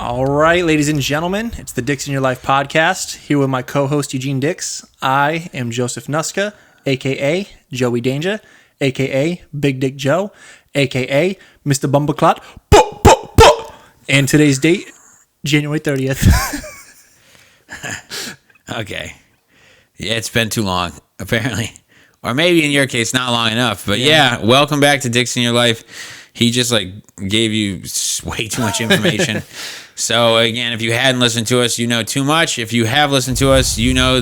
All right, ladies and gentlemen, it's the Dicks in Your Life podcast. Here with my co-host Eugene Dix. I am Joseph Nuska, a.k.a. Joey Danger, a.k.a. Big Dick Joe, a.k.a. Mr. Bumbleclot. And today's date, January 30th. Okay. Yeah, it's been too long, apparently. Or maybe in your case, not long enough. But yeah, welcome back to Dicks in Your Life. He just gave you way too much information. So again, if you hadn't listened to us, you know too much. If you have listened to us, you know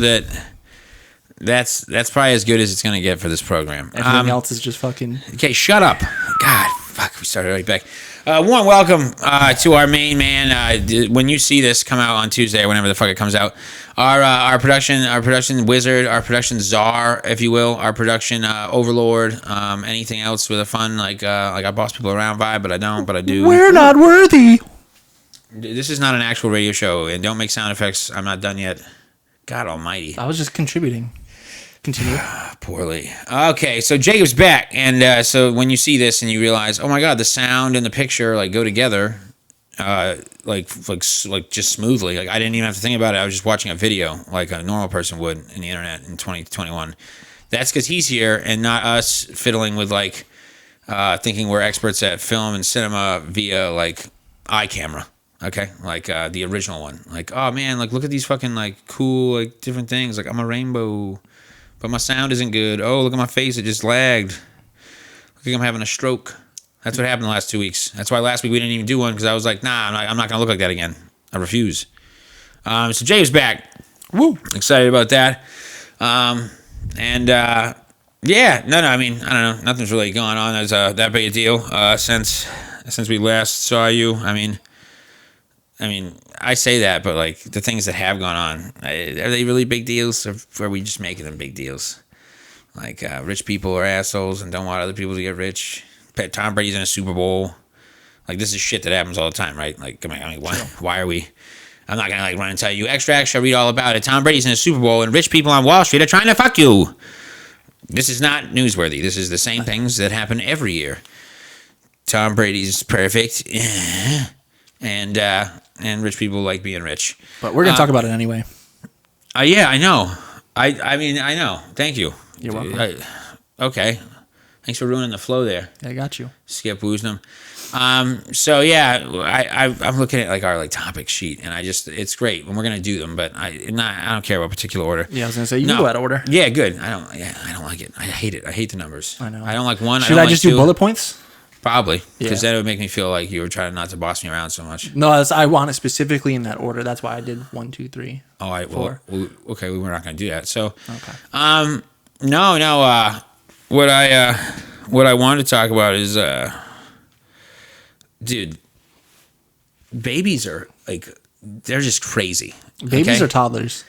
that's probably as good as it's gonna get for this program. Everything else is just fucking. Okay, shut up. God, fuck. We started right back. Warm welcome to our main man. When you see this come out on Tuesday or whenever the fuck it comes out, our production wizard, our production czar, if you will, our production overlord, anything else with a fun like I boss people around vibe, but I don't, but I do. We're not worthy. This is not an actual radio show, and don't make sound effects. I'm not done yet. God almighty. I was just contributing. Continue. Poorly. Okay, so Jacob's back, and so when you see this and you realize, oh my god, the sound and the picture go together, like just smoothly. Like I didn't even have to think about it. I was just watching a video like a normal person would in the internet in 2021. That's because he's here and not us fiddling with thinking we're experts at film and cinema via iCamera. Okay, the original one. Oh man, look at these fucking cool different things. I'm a rainbow, but my sound isn't good. Oh, look at my face, it just lagged. Look like I'm having a stroke. That's what happened the last 2 weeks. That's why last week we didn't even do one because I was like, nah, I'm not gonna look like that again. I refuse. So Jay's back. Woo! Excited about that. Yeah, no. I mean, I don't know. Nothing's really going on as that big a deal since we last saw you. I mean, I say that, but the things that have gone on, are they really big deals, or are we just making them big deals? Rich people are assholes and don't want other people to get rich. Tom Brady's in a Super Bowl. This is shit that happens all the time, right? Why are we? I'm not gonna run and tell you extra. Read all about it. Tom Brady's in a Super Bowl and rich people on Wall Street are trying to fuck you. This is not newsworthy. This is the same things that happen every year. Tom Brady's perfect, and rich people like being rich. But we're gonna talk about it anyway. Yeah, I know. I mean, I know. Thank you. You're welcome. Okay. Thanks for ruining the flow there. I got you. Skip Woosnam. So yeah, I'm looking at our topic sheet, and it's great, and we're gonna do them, but I don't care what particular order. Yeah, I was gonna say you can go out of order. Yeah, good. I don't like it. I hate it. I hate the numbers. I know. I don't like one. Should I just do bullet points? Probably, because then it would make me feel like you were trying not to boss me around so much. No, I want it specifically in that order. That's why I did 1, 2, 3. All right. 4. Well, okay. We're not going to do that. So, okay. No. What I wanted to talk about is, dude, babies are they're just crazy. Babies or toddlers.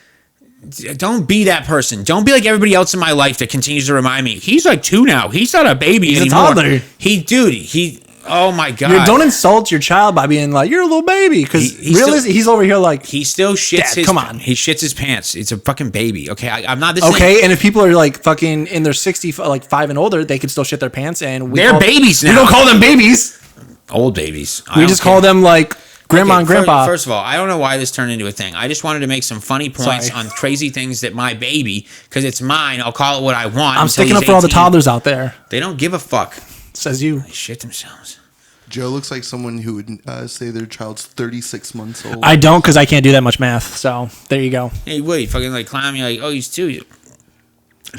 Don't be that person. Don't be like everybody else in my life that continues to remind me. He's 2 now. He's not a baby anymore. He's a toddler. Oh my god. Don't insult your child by being you're a little baby, because he's over here he still shits. Dad, come on. He shits his pants. It's a fucking baby. Okay, I'm not this. Okay, and if people are fucking in their 60, 5 and older, they can still shit their pants, and they're babies now. We don't call them babies. Old babies. We just call them grandma and grandpa. First of all, I don't know why this turned into a thing. I just wanted to make some funny points on crazy things that my baby, because it's mine, I'll call it what I want. I'm sticking up for all the toddlers out there. They don't give a fuck. Says you. They shit themselves. Joe looks like someone who would say their child's 36 months old. I don't, because I can't do that much math. So there you go. Hey, what? You fucking clown me oh, he's 2.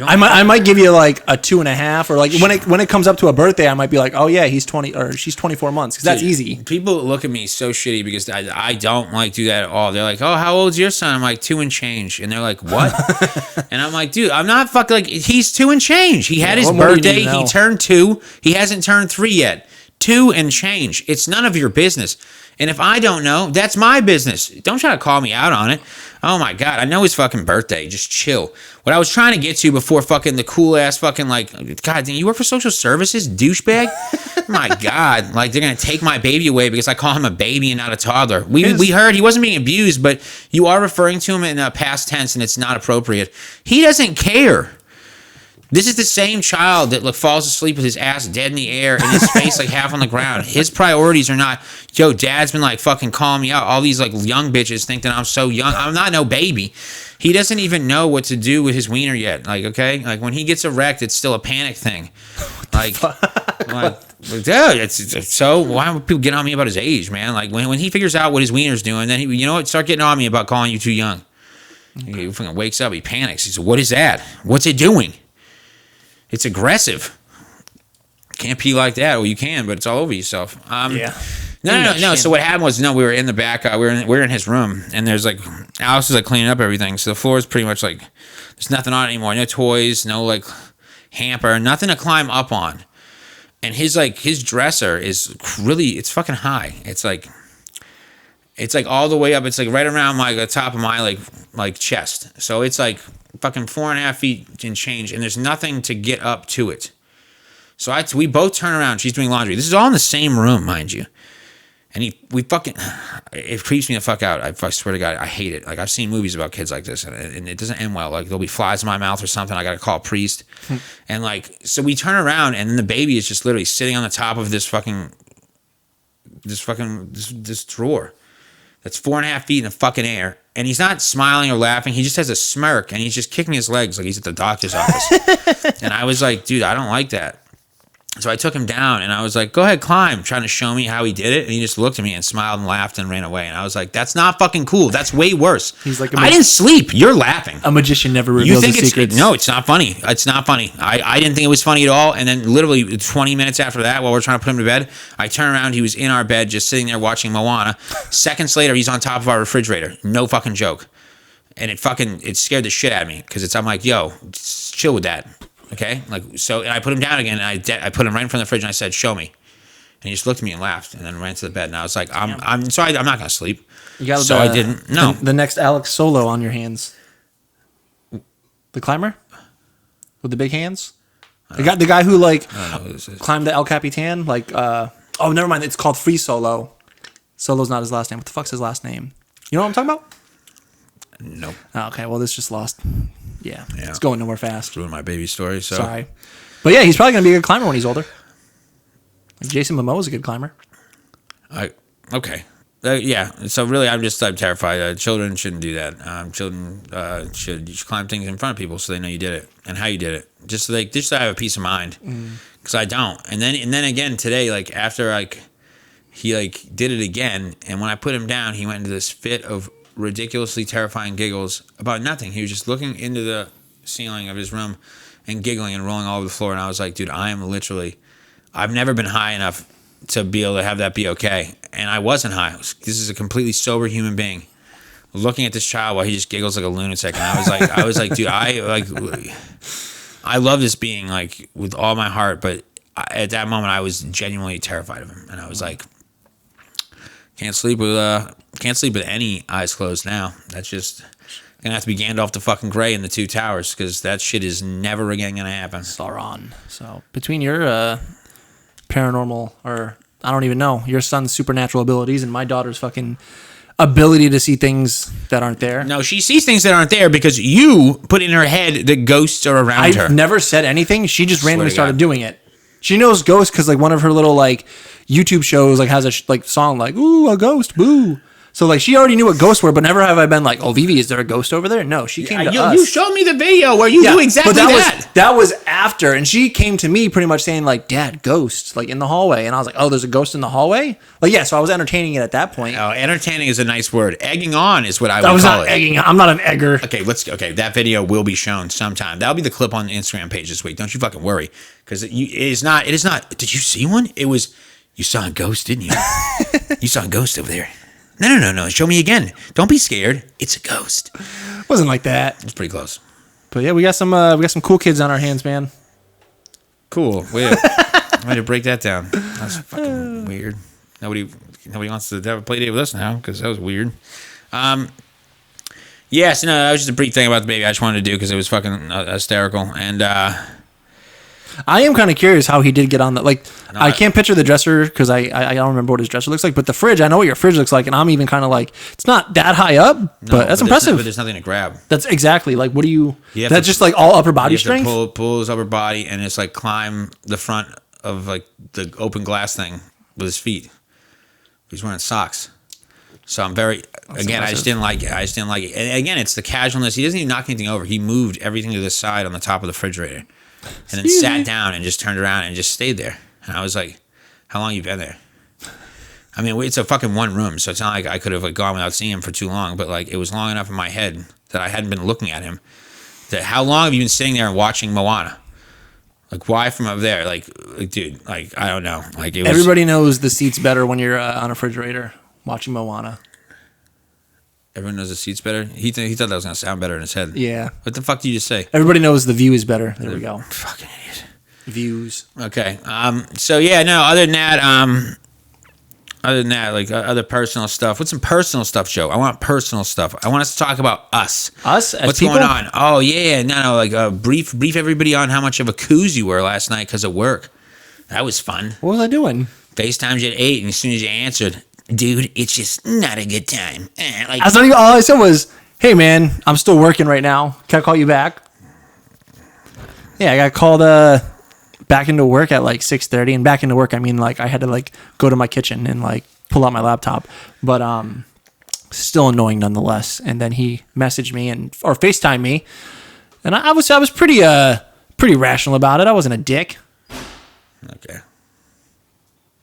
I might give you a 2.5, or when it comes up to a birthday, I might be oh yeah, he's 20 or she's 24 months, because that's easy. People look at me so shitty because I don't do that at all. They're oh, how old's your son? I'm 2 and change, and they're what? And I'm dude, I'm not fucking he's 2 and change. He had his birthday. He turned 2. He hasn't turned 3 yet. 2 and change. It's none of your business. And if I don't know, that's my business. Don't try to call me out on it. Oh my God. I know his fucking birthday. Just chill. What I was trying to get to before fucking the cool ass fucking God, you work for social services, douchebag? My God. They're going to take my baby away because I call him a baby and not a toddler. We heard he wasn't being abused, but you are referring to him in past tense and it's not appropriate. He doesn't care. This is the same child that falls asleep with his ass dead in the air and his face like half on the ground. His priorities are not, yo, dad's been like fucking calling me out. All these like young bitches think that I'm so young. I'm not no baby. He doesn't even know what to do with his wiener yet. Like, okay? Like when he gets erect, it's still a panic thing. Like dude, it's so why would people get on me about his age, man? Like when he figures out what his wiener's doing, then you know what? Start getting on me about calling you too young. He fucking wakes up, he panics. He says, what is that? What's it doing? It's aggressive. Can't pee like that. Well, you can, but it's all over yourself. Yeah. No. So what happened was, we were in the back. We were in his room, and there's like Alex is like cleaning up everything. So the floor is pretty much like there's nothing on it anymore. No toys, no like hamper, nothing to climb up on. And his dresser is really, it's fucking high. It's like all the way up. It's like right around the top of my like chest. So it's like fucking 4.5 feet and change, and there's nothing to get up to it. So we both turn around. She's doing laundry. This is all in the same room, mind you. And it creeps me the fuck out. I swear to God, I hate it. Like I've seen movies about kids like this, and it doesn't end well. Like there'll be flies in my mouth or something. I gotta call a priest. And so we turn around, and then the baby is just literally sitting on the top of this drawer. That's 4.5 feet in the fucking air. And he's not smiling or laughing. He just has a smirk, and he's just kicking his legs like he's at the doctor's office. And I was like, dude, I don't like that. So I took him down, and I was like, go ahead, climb, trying to show me how he did it. And he just looked at me and smiled and laughed and ran away. And I was like, that's not fucking cool. That's way worse. He's like, I didn't sleep. You're laughing. A magician never reveals his secrets. No, it's not funny. It's not funny. I didn't think it was funny at all. And then literally 20 minutes after that, while we're trying to put him to bed, I turn around. He was in our bed just sitting there watching Moana. Seconds later, he's on top of our refrigerator. No fucking joke. And it scared the shit out of me because I'm like, yo, just chill with that. Okay, and I put him down again, and I put him right in front of the fridge, and I said, "Show me," and he just looked at me and laughed, and then ran to the bed, and I was like, "I'm sorry, I'm not gonna sleep." I didn't. No, the next Alex Solo on your hands. The climber with the big hands. The guy who climbed the El Capitan. Oh, never mind. It's called Free Solo. Solo's not his last name. What the fuck's his last name? You know what I'm talking about? Nope. Oh, okay, well, this just lost. Yeah, it's going nowhere fast. Ruined my baby story. So sorry, but yeah, he's probably gonna be a good climber when he's older. Jason Momoa is a good climber. Okay. Yeah. So really, I'm terrified. Children shouldn't do that. Children should climb things in front of people so they know you did it and how you did it. Just so I have a peace of mind. Because I don't. And then again today, after he did it again, and when I put him down, he went into this fit of ridiculously terrifying giggles about nothing. He was just looking into the ceiling of his room and giggling and rolling all over the floor. And I was like, dude, I've never been high enough to be able to have that be okay. And I wasn't high. This is a completely sober human being looking at this child while he just giggles like a lunatic. And I was like, dude, I love this being with all my heart. But at that moment, I was genuinely terrified of him. And I was like, can't sleep with any eyes closed now. That's just gonna have to be Gandalf the fucking Grey in the Two Towers, because that shit is never again gonna happen. Sauron. So between your paranormal, or I don't even know, your son's supernatural abilities and my daughter's fucking ability to see things that aren't there. No, she sees things that aren't there because you put in her head that ghosts are around her. I've never said anything. She just randomly started doing it. She knows ghosts because one of her little YouTube shows has a song ooh, a ghost, boo. So she already knew what ghosts were, but never have I been oh, Vivi, is there a ghost over there? No, she came to us. You showed me the video where you do exactly that. That was after, and she came to me pretty much saying Dad, ghost, in the hallway, and I was like, oh, there's a ghost in the hallway? So I was entertaining it at that point. Oh, entertaining is a nice word. Egging on is what I would call it. I was not egging on. I'm not an egger. Okay, that video will be shown sometime. That'll be the clip on the Instagram page this week. Don't you fucking worry, because it is not. Did you see one? It was. You saw a ghost, didn't you? You saw a ghost over there. No. Show me again. Don't be scared. It's a ghost. It wasn't like that. It's pretty close. But yeah, we got some cool kids on our hands, man. Cool. Way to break that down. That's fucking weird. Nobody wants to have a play date with us now because that was weird. Yes, no, that was just a brief thing about the baby I just wanted to do because it was fucking hysterical. And I am kind of curious how he did get on the like. No, I can't picture the dresser because I don't remember what his dresser looks like. But the fridge, I know what your fridge looks like, and I'm even kind of like, it's not that high up, but that's impressive. But there's nothing to grab. That's exactly like, what do you? You have That's to- just like all upper body You have to strength. pull his upper body and just like climb the front of like the open glass thing with his feet. He's wearing socks. So I'm very again. I just didn't like it. And again, it's the casualness. He doesn't even knock anything over. He moved everything to the side on the top of the refrigerator, and then sat down and just turned around and just stayed there. And I was like, "How long you been there?" I mean, it's a fucking one room, so it's not like I could have like gone without seeing him for too long. But like, it was long enough in my head that I hadn't been looking at him. That how long have you been sitting there and watching Moana? Like, why from up there? Like dude, like I don't know. Like it was, Everybody knows the seat's better when you're on a refrigerator watching Moana. everyone knows the seat's better. He thought that was gonna sound better in his head. Yeah. What the fuck did you just say? Everybody knows the view is better. There we go. Fucking idiot. Views. Okay. So yeah, no. Other than that, like other personal stuff. What's some personal stuff, Joe? I want personal stuff. I want us to talk about us. Us as What's people? going on? Oh yeah, no. Like brief everybody on how much of a coos you were last night because of work. That was fun. What was I doing? FaceTimed you at 8, and as soon as you answered, dude, it's just not a good time. Like, That's not even, all I said was, "Hey man, I'm still working right now. Can I call you back?" Yeah, I got called back into work at like 6:30, and back into work I mean like I had to like go to my kitchen and like pull out my laptop, but still annoying nonetheless. And then he messaged me or FaceTimed me, and I was pretty rational about it. I wasn't a dick. okay.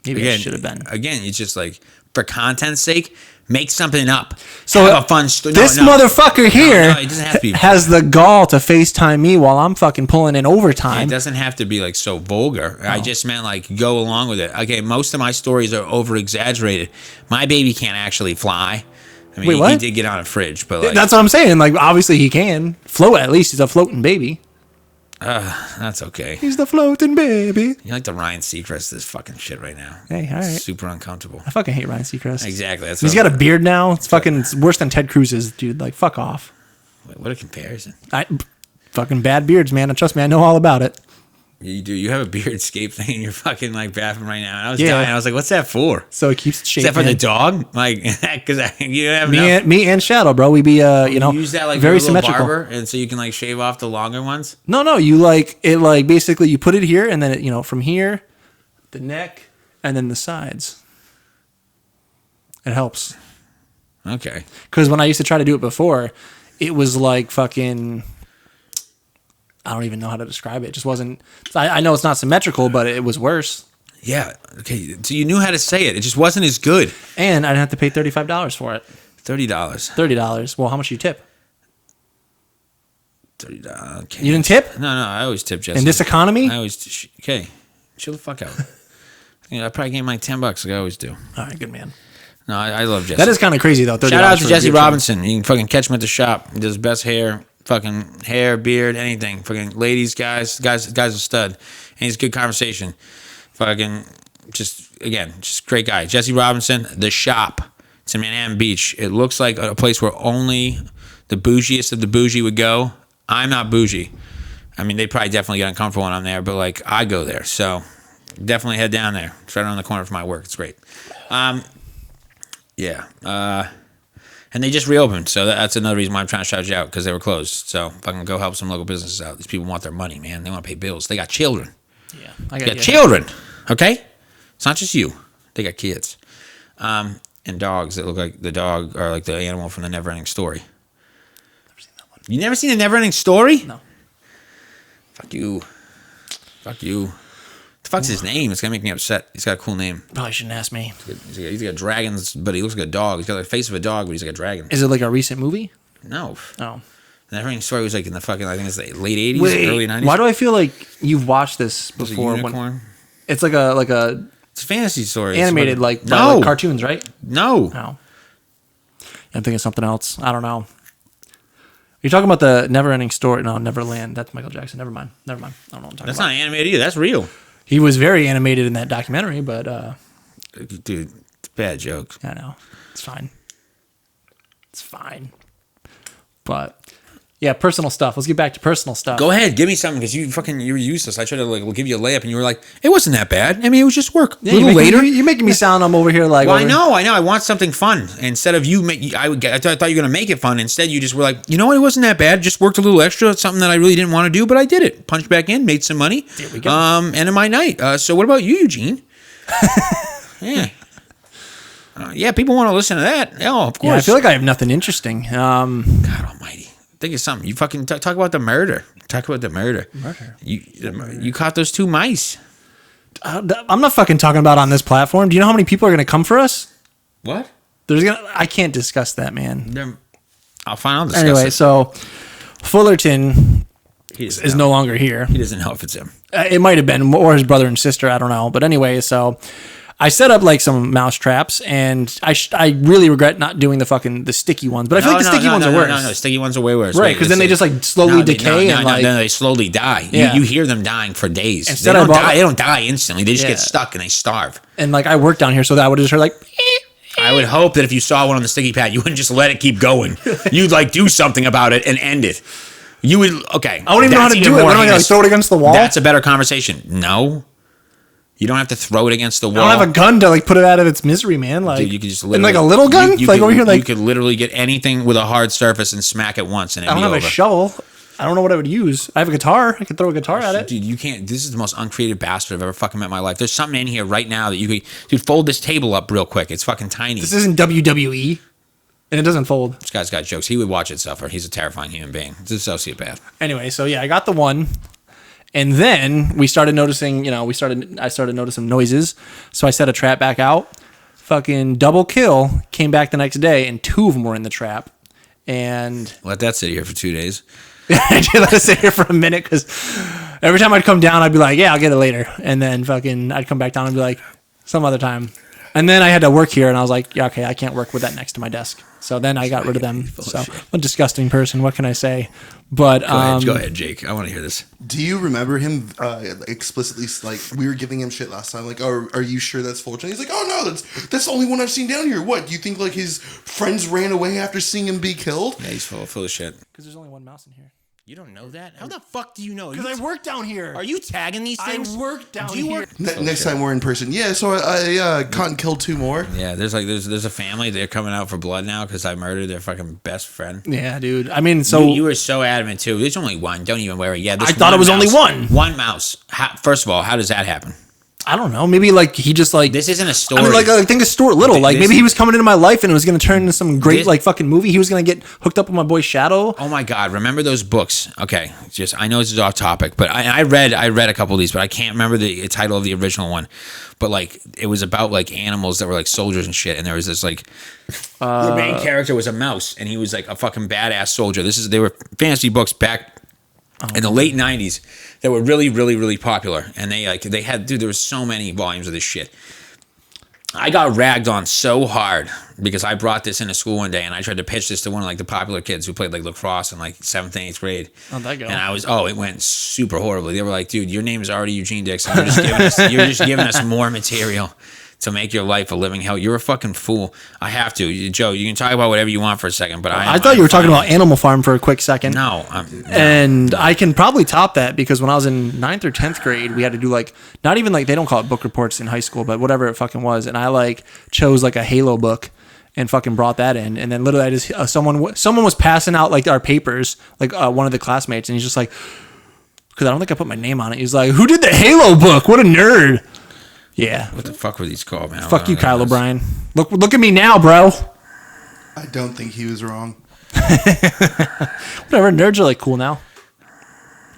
Maybe I should have been. Again, it's just like for content's sake, make something up. So have a fun story. This motherfucker here it doesn't have to be. has the gall to FaceTime me while I'm fucking pulling in overtime. It doesn't have to be like so vulgar. I just meant like go along with it. Okay, most of my stories are over exaggerated. My baby can't actually fly. I mean, Wait, what? he did get on a fridge, but like That's what I'm saying. Like, obviously he can float. At least he's a floating baby. that's okay. He's the floating baby. You like the Ryan Seacrest this fucking shit right now. Hey, all right. Super uncomfortable. I fucking hate Ryan Seacrest. Exactly. That's He's got a beard now. It's worse than Ted Cruz's, dude. Like, fuck off. what a comparison. Fucking bad beards, man. And trust me, I know all about it. You do. You have a beard scape thing in your fucking like bathroom right now. And I was Yeah. dying. I was like, what's that for? So it keeps Is shaving. that for the dog? Like, because you have enough. me and Shadow, bro. We be you know, You use that like very your little symmetrical. barber, and so you can like shave off the longer ones. No, you like it like basically you put it here and then it, you know, from here, the neck, and then the sides. It helps. Okay. Because when I used to try to do it before, it was like fucking. I don't even know how to describe it. It just wasn't. I know it's not symmetrical, but it was worse. Yeah. Okay. So you knew how to say it. It just wasn't as good. And I didn't have to pay $35 for it. $30. $30. Well, how much do you tip? $30. Okay. You didn't tip? No. I always tip Jesse. In this economy? I always. Okay. Chill the fuck out. I probably gave him like $10 like I always do. All right, good man. No, I love Jesse. That is kind of crazy though. $30 Shout out to for a Jesse beard trim. Robinson. You can fucking catch him at the shop. He does best hair, fucking hair, beard, anything. Fucking ladies, guys a stud. And he's good conversation. Fucking just great guy. Jesse Robinson, the shop. It's in Manhattan Beach. It looks like a place where only the bougiest of the bougie would go. I'm not bougie. I mean, they probably definitely get uncomfortable when I'm there, but like I go there. So definitely head down there. It's right around the corner from my work. It's great. Yeah. And they just reopened, so that's another reason why I'm trying to shout you out, because they were closed. So fucking go help some local businesses out. These people want their money, man. They want to pay bills. They got children. Yeah, They got children, okay? It's not just you. They got kids. And dogs that look like the dog or like the animal from the Neverending Story. Never seen that one. You never seen the Neverending Story? No. Fuck you. The fuck's his name? It's gonna make me upset. He's got a cool name. Probably shouldn't ask me. He's got dragons, but he looks like a dog. He's got the face of a dog, but he's like a dragon. Is it like a recent movie? No. Oh. The Neverending Story was like in the fucking, I think it's the late 80s, early 90s. Why do I feel like you've watched this Was it before? unicorn? It's like a It's a fantasy story. It's animated about- by, like cartoons, right? No. No. I'm thinking something else. I don't know. You're talking about the Never-Ending Story. No, Neverland. That's Michael Jackson. Never mind. I don't know what I'm talking That's about. not animated either. That's real. He was very animated in that documentary, but Dude, it's bad joke. I know. It's fine. It's fine. But Yeah, personal stuff. Let's get back to personal stuff. Go ahead, give me something because you're useless. I tried to like give you a layup and you were like, it wasn't that bad. I mean, it was just work. Yeah, a little later. You're making me sound I'm over here like. Well, I know. I want something fun instead of you. I thought you were gonna make it fun. Instead, you just were like, you know what? It wasn't that bad. Just worked a little extra. It's something that I really didn't want to do, but I did it. Punched back in, made some money. There we go. Ended my night. So what about you, Eugene? Yeah. Yeah, people want to listen to that. Oh, of course. Yeah, I feel like I have nothing interesting. God Almighty. Think of something. You fucking talk about the murder. Talk about the murder. You caught those 2 mice. I'm not fucking talking about on this platform. Do you know how many people are going to come for us? What? I can't discuss that, man. I'll find out. Anyway, so Fullerton is no longer here. He doesn't know if it's him. It might have been, or his brother and sister. I don't know. But anyway, so I set up like some mouse traps, and I really regret not doing the sticky ones. But I feel like the sticky ones are worse. No, sticky ones are way worse. Right, because then they just like slowly decay and like they slowly die. Yeah. You hear them dying for days. Instead they don't die instantly. They just get stuck and they starve. And like I worked down here, so that I would have just heard like. I would hope that if you saw one on the sticky pad, you wouldn't just let it keep going. You'd like do something about it and end it. You would okay. I don't even know how to do it. What am I gonna throw it against the wall? That's a better conversation. No. You don't have to throw it against the wall. I don't have a gun to like put it out of its misery, man. Like, dude, you could just and like a little gun, like over here, like you could literally get anything with a hard surface and smack it once, and I don't have a shovel. I don't know what I would use. I have a guitar. I could throw a guitar at it. Dude, you can't. This is the most uncreative bastard I've ever fucking met in my life. There's something in here right now that you could, dude, fold this table up real quick. It's fucking tiny. This isn't WWE, and it doesn't fold. This guy's got jokes. He would watch it suffer. He's a terrifying human being. He's a sociopath. Anyway, so yeah, I got the one. And then we started noticing, I started noticing noises. So I set a trap back out. Fucking double kill. Came back the next day, and 2 of them were in the trap. And let that sit here for 2 days. I did let it sit here for a minute because every time I'd come down, I'd be like, yeah, I'll get it later. And then fucking I'd come back down and be like, some other time. And then I had to work here, and I was like, yeah, okay, I can't work with that next to my desk. So then I got rid of them. So I'm a disgusting person. What can I say? But go ahead, Jake. I want to hear this. Do you remember him explicitly, like, we were giving him shit last time, like, oh, are you sure that's Fulton? He's like, oh, no, that's the only one I've seen down here. What, do you think, like, his friends ran away after seeing him be killed? Yeah, he's full of shit. Because there's only one mouse in here. You don't know that? How the fuck do you know? Because I work down here. Are you tagging these things? I work down here. Next time we're in person. Yeah, so I caught and killed 2 more. Yeah, there's a family. They're coming out for blood now because I murdered their fucking best friend. Yeah, dude. I mean, so... You were so adamant, too. There's only one. Don't even worry. Yeah, I thought it was only one. One mouse. First of all, how does that happen? I don't know. Maybe like he just like this isn't a story. I mean, like I think it's Stuart Little. Like maybe he was coming into my life and it was going to turn into some great like fucking movie. He was going to get hooked up with my boy Shadow. Oh my god! Remember those books? Okay, just I know this is off topic, but I read a couple of these, but I can't remember the title of the original one. But like it was about like animals that were like soldiers and shit, and there was this like the main character was a mouse, and he was like a fucking badass soldier. They were fantasy books back in the late 90s that were really, really, really popular. And they had, dude, there was so many volumes of this shit. I got ragged on so hard because I brought this into school one day and I tried to pitch this to one of like the popular kids who played like lacrosse in like 7th and 8th grade. How'd that go? And it went super horribly. They were like, dude, your name is already Eugene Dixon. You're just giving us more material to make your life a living hell. You're a fucking fool. I have to. Joe, you can talk about whatever you want for a second, but I thought you were talking about Animal Farm for a quick second. No. And I can probably top that because when I was in 9th or 10th grade, we had to do like, not even like, they don't call it book reports in high school, but whatever it fucking was. And I like chose like a Halo book and fucking brought that in. And then literally I just, someone was passing out like our papers, like one of the classmates. And he's just like, because I don't think I put my name on it. He's like, who did the Halo book? What a nerd. Yeah. What the fuck were these called, man? Fuck you, Kyle O'Brien. Look at me now, bro. I don't think he was wrong. Whatever. Nerds are like cool now.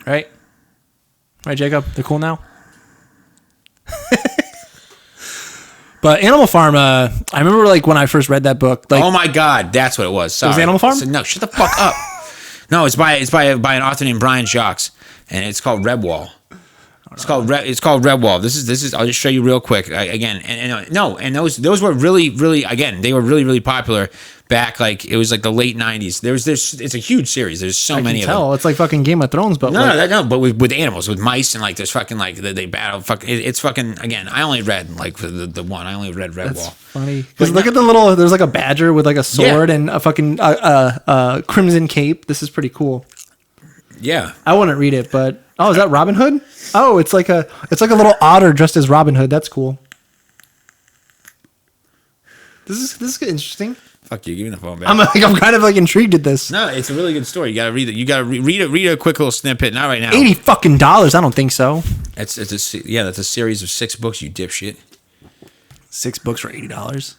Right? Right, Jacob? They're cool now? But Animal Farm, I remember like when I first read that book. Like, oh my God, that's what it was. Sorry. It was Animal Farm? No, shut the fuck up. No, it's by an author named Brian Jacques, and it's called Redwall. It's called Redwall. This is. I'll just show you real quick. And those were really, really, again, they were really, really popular back. Like it was like the late 90s. It's a huge series. There's so many of them. It's like fucking Game of Thrones, but but with animals, with mice, and like there's fucking like they battle. It's fucking again. I only read like the one. I only read Redwall. That's funny because look at the little. There's like a badger with like a sword and a fucking crimson cape. This is pretty cool. Yeah. I wouldn't read it, but is that Robin Hood? Oh, it's like a little otter dressed as Robin Hood. That's cool. This is interesting. Fuck you, give me the phone back. I'm kind of like intrigued at this. No, it's a really good story. You gotta read it. You gotta read a quick little snippet. Not right now. $80 I don't think so. That's a series of 6 books. You dipshit. 6 books for $80.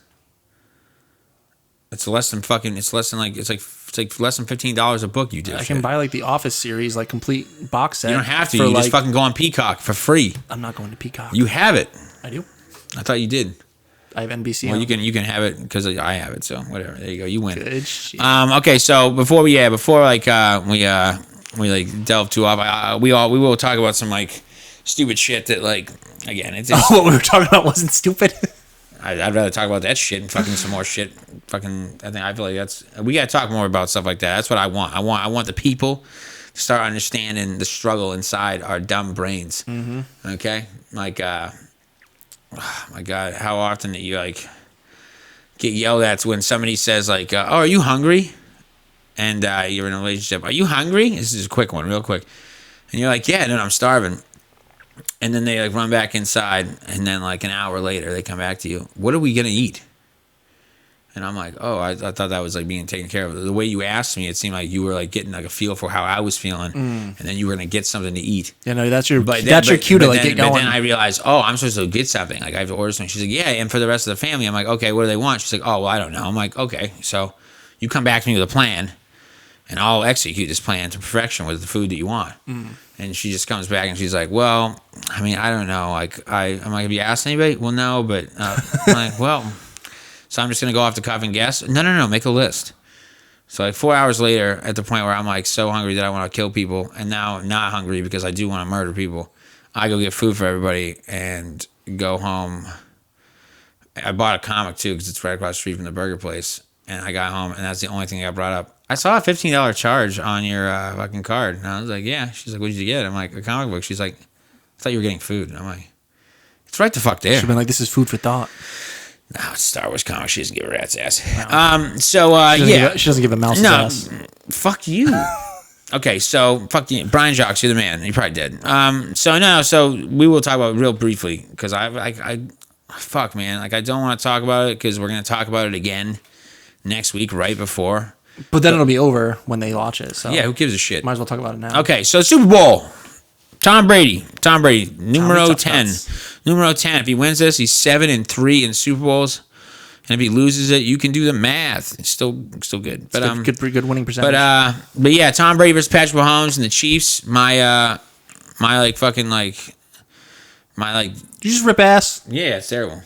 It's less than fucking. It's less than it's like less than $15 a book. You dipshit. I can buy like the Office series, like complete box set. You don't have to. You just fucking go on Peacock for free. I'm not going to Peacock. You have it. I do. I thought you did. I have NBC. Well, you can have it because I have it. So whatever. There you go. You win. Good shit. Okay. So before we delve too off, we will talk about some like stupid shit that like again it's what we were talking about wasn't stupid. I'd rather talk about that shit and fucking some more shit. Fucking I feel like we gotta talk more about stuff like that. That's what I want. I want the people to start understanding the struggle inside our dumb brains. Mm-hmm. Okay, like. Oh my God, how often that you like get yelled at when somebody says like, "Oh, are you hungry?" And you're in a relationship. Are you hungry? This is a quick one, real quick. And you're like, "Yeah, no, I'm starving." And then they like run back inside, and then like an hour later they come back to you. What are we gonna eat? And I'm like, oh, I thought that was like being taken care of. The way you asked me, it seemed like you were like getting like a feel for how I was feeling, and then you were gonna get something to eat. Yeah, no, that's your cue to like get going. But then I realized, oh, I'm supposed to get something. Like I have to order something. She's like, yeah, and for the rest of the family, I'm like, okay, what do they want? She's like, oh, well, I don't know. I'm like, okay, so you come back to me with a plan, and I'll execute this plan to perfection with the food that you want. And she just comes back and she's like, well, I mean, I don't know. Like, am I gonna be asking anybody? Well, no, but I'm like, well. So I'm just going to go off the cuff and guess? No, make a list. So like 4 hours later, at the point where I'm like so hungry that I want to kill people, and now I'm not hungry because I do want to murder people, I go get food for everybody and go home. I bought a comic too because it's right across the street from the burger place, and I got home and that's the only thing I got brought up. I saw a $15 charge on your fucking card, and I was like, yeah. She's like, what did you get? I'm like, a comic book. She's like, I thought you were getting food. And I'm like, it's right the fuck there. She's been like, this is food for thought. No, it's Star Wars comic. She doesn't give a rat's ass. No. She doesn't give a mouse's ass. Fuck you. Okay, so fuck you, Brian Jacques. You're the man. You probably did. So we will talk about it real briefly because fuck man, like I don't want to talk about it because we're gonna talk about it again next week, right before. But then it'll be over when they launch it. So yeah, who gives a shit? Might as well talk about it now. Okay, so Super Bowl. Tom Brady, numero 10. Numero 10. If he wins this, he's 7-3 in Super Bowls. And if he loses it, you can do the math. It's still good. But pretty good winning percentage. But yeah, Tom Brady versus Patrick Mahomes and the Chiefs. My you just rip ass. Yeah, it's terrible.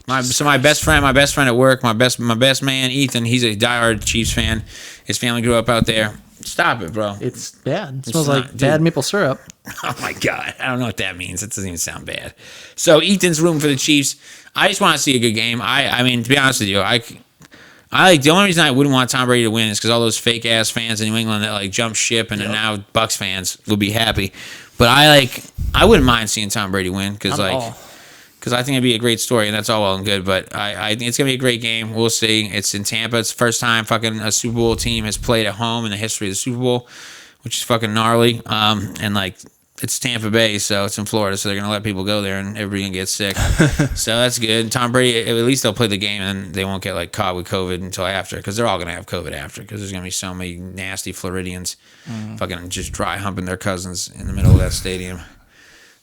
My best friend at work, my best man, Ethan, he's a diehard Chiefs fan. His family grew up out there. Stop it, bro. It's bad. It smells like bad maple syrup. Oh, my God. I don't know what that means. It doesn't even sound bad. So, Ethan's rooting for the Chiefs. I just want to see a good game. I mean, to be honest with you, I like the only reason I wouldn't want Tom Brady to win is because all those fake-ass fans in New England that, like, jump ship and are now Bucs fans will be happy. But I wouldn't mind seeing Tom Brady win because I think it'd be a great story, and that's all well and good. But I think it's going to be a great game. We'll see. It's in Tampa. It's the first time fucking a Super Bowl team has played at home in the history of the Super Bowl, which is fucking gnarly. And, like, it's Tampa Bay, so it's in Florida, so they're going to let people go there, and everybody can get sick. So that's good. Tom Brady, at least they'll play the game, and they won't get, like, caught with COVID until after, because they're all going to have COVID after, because there's going to be so many nasty Floridians fucking just dry humping their cousins in the middle of that stadium.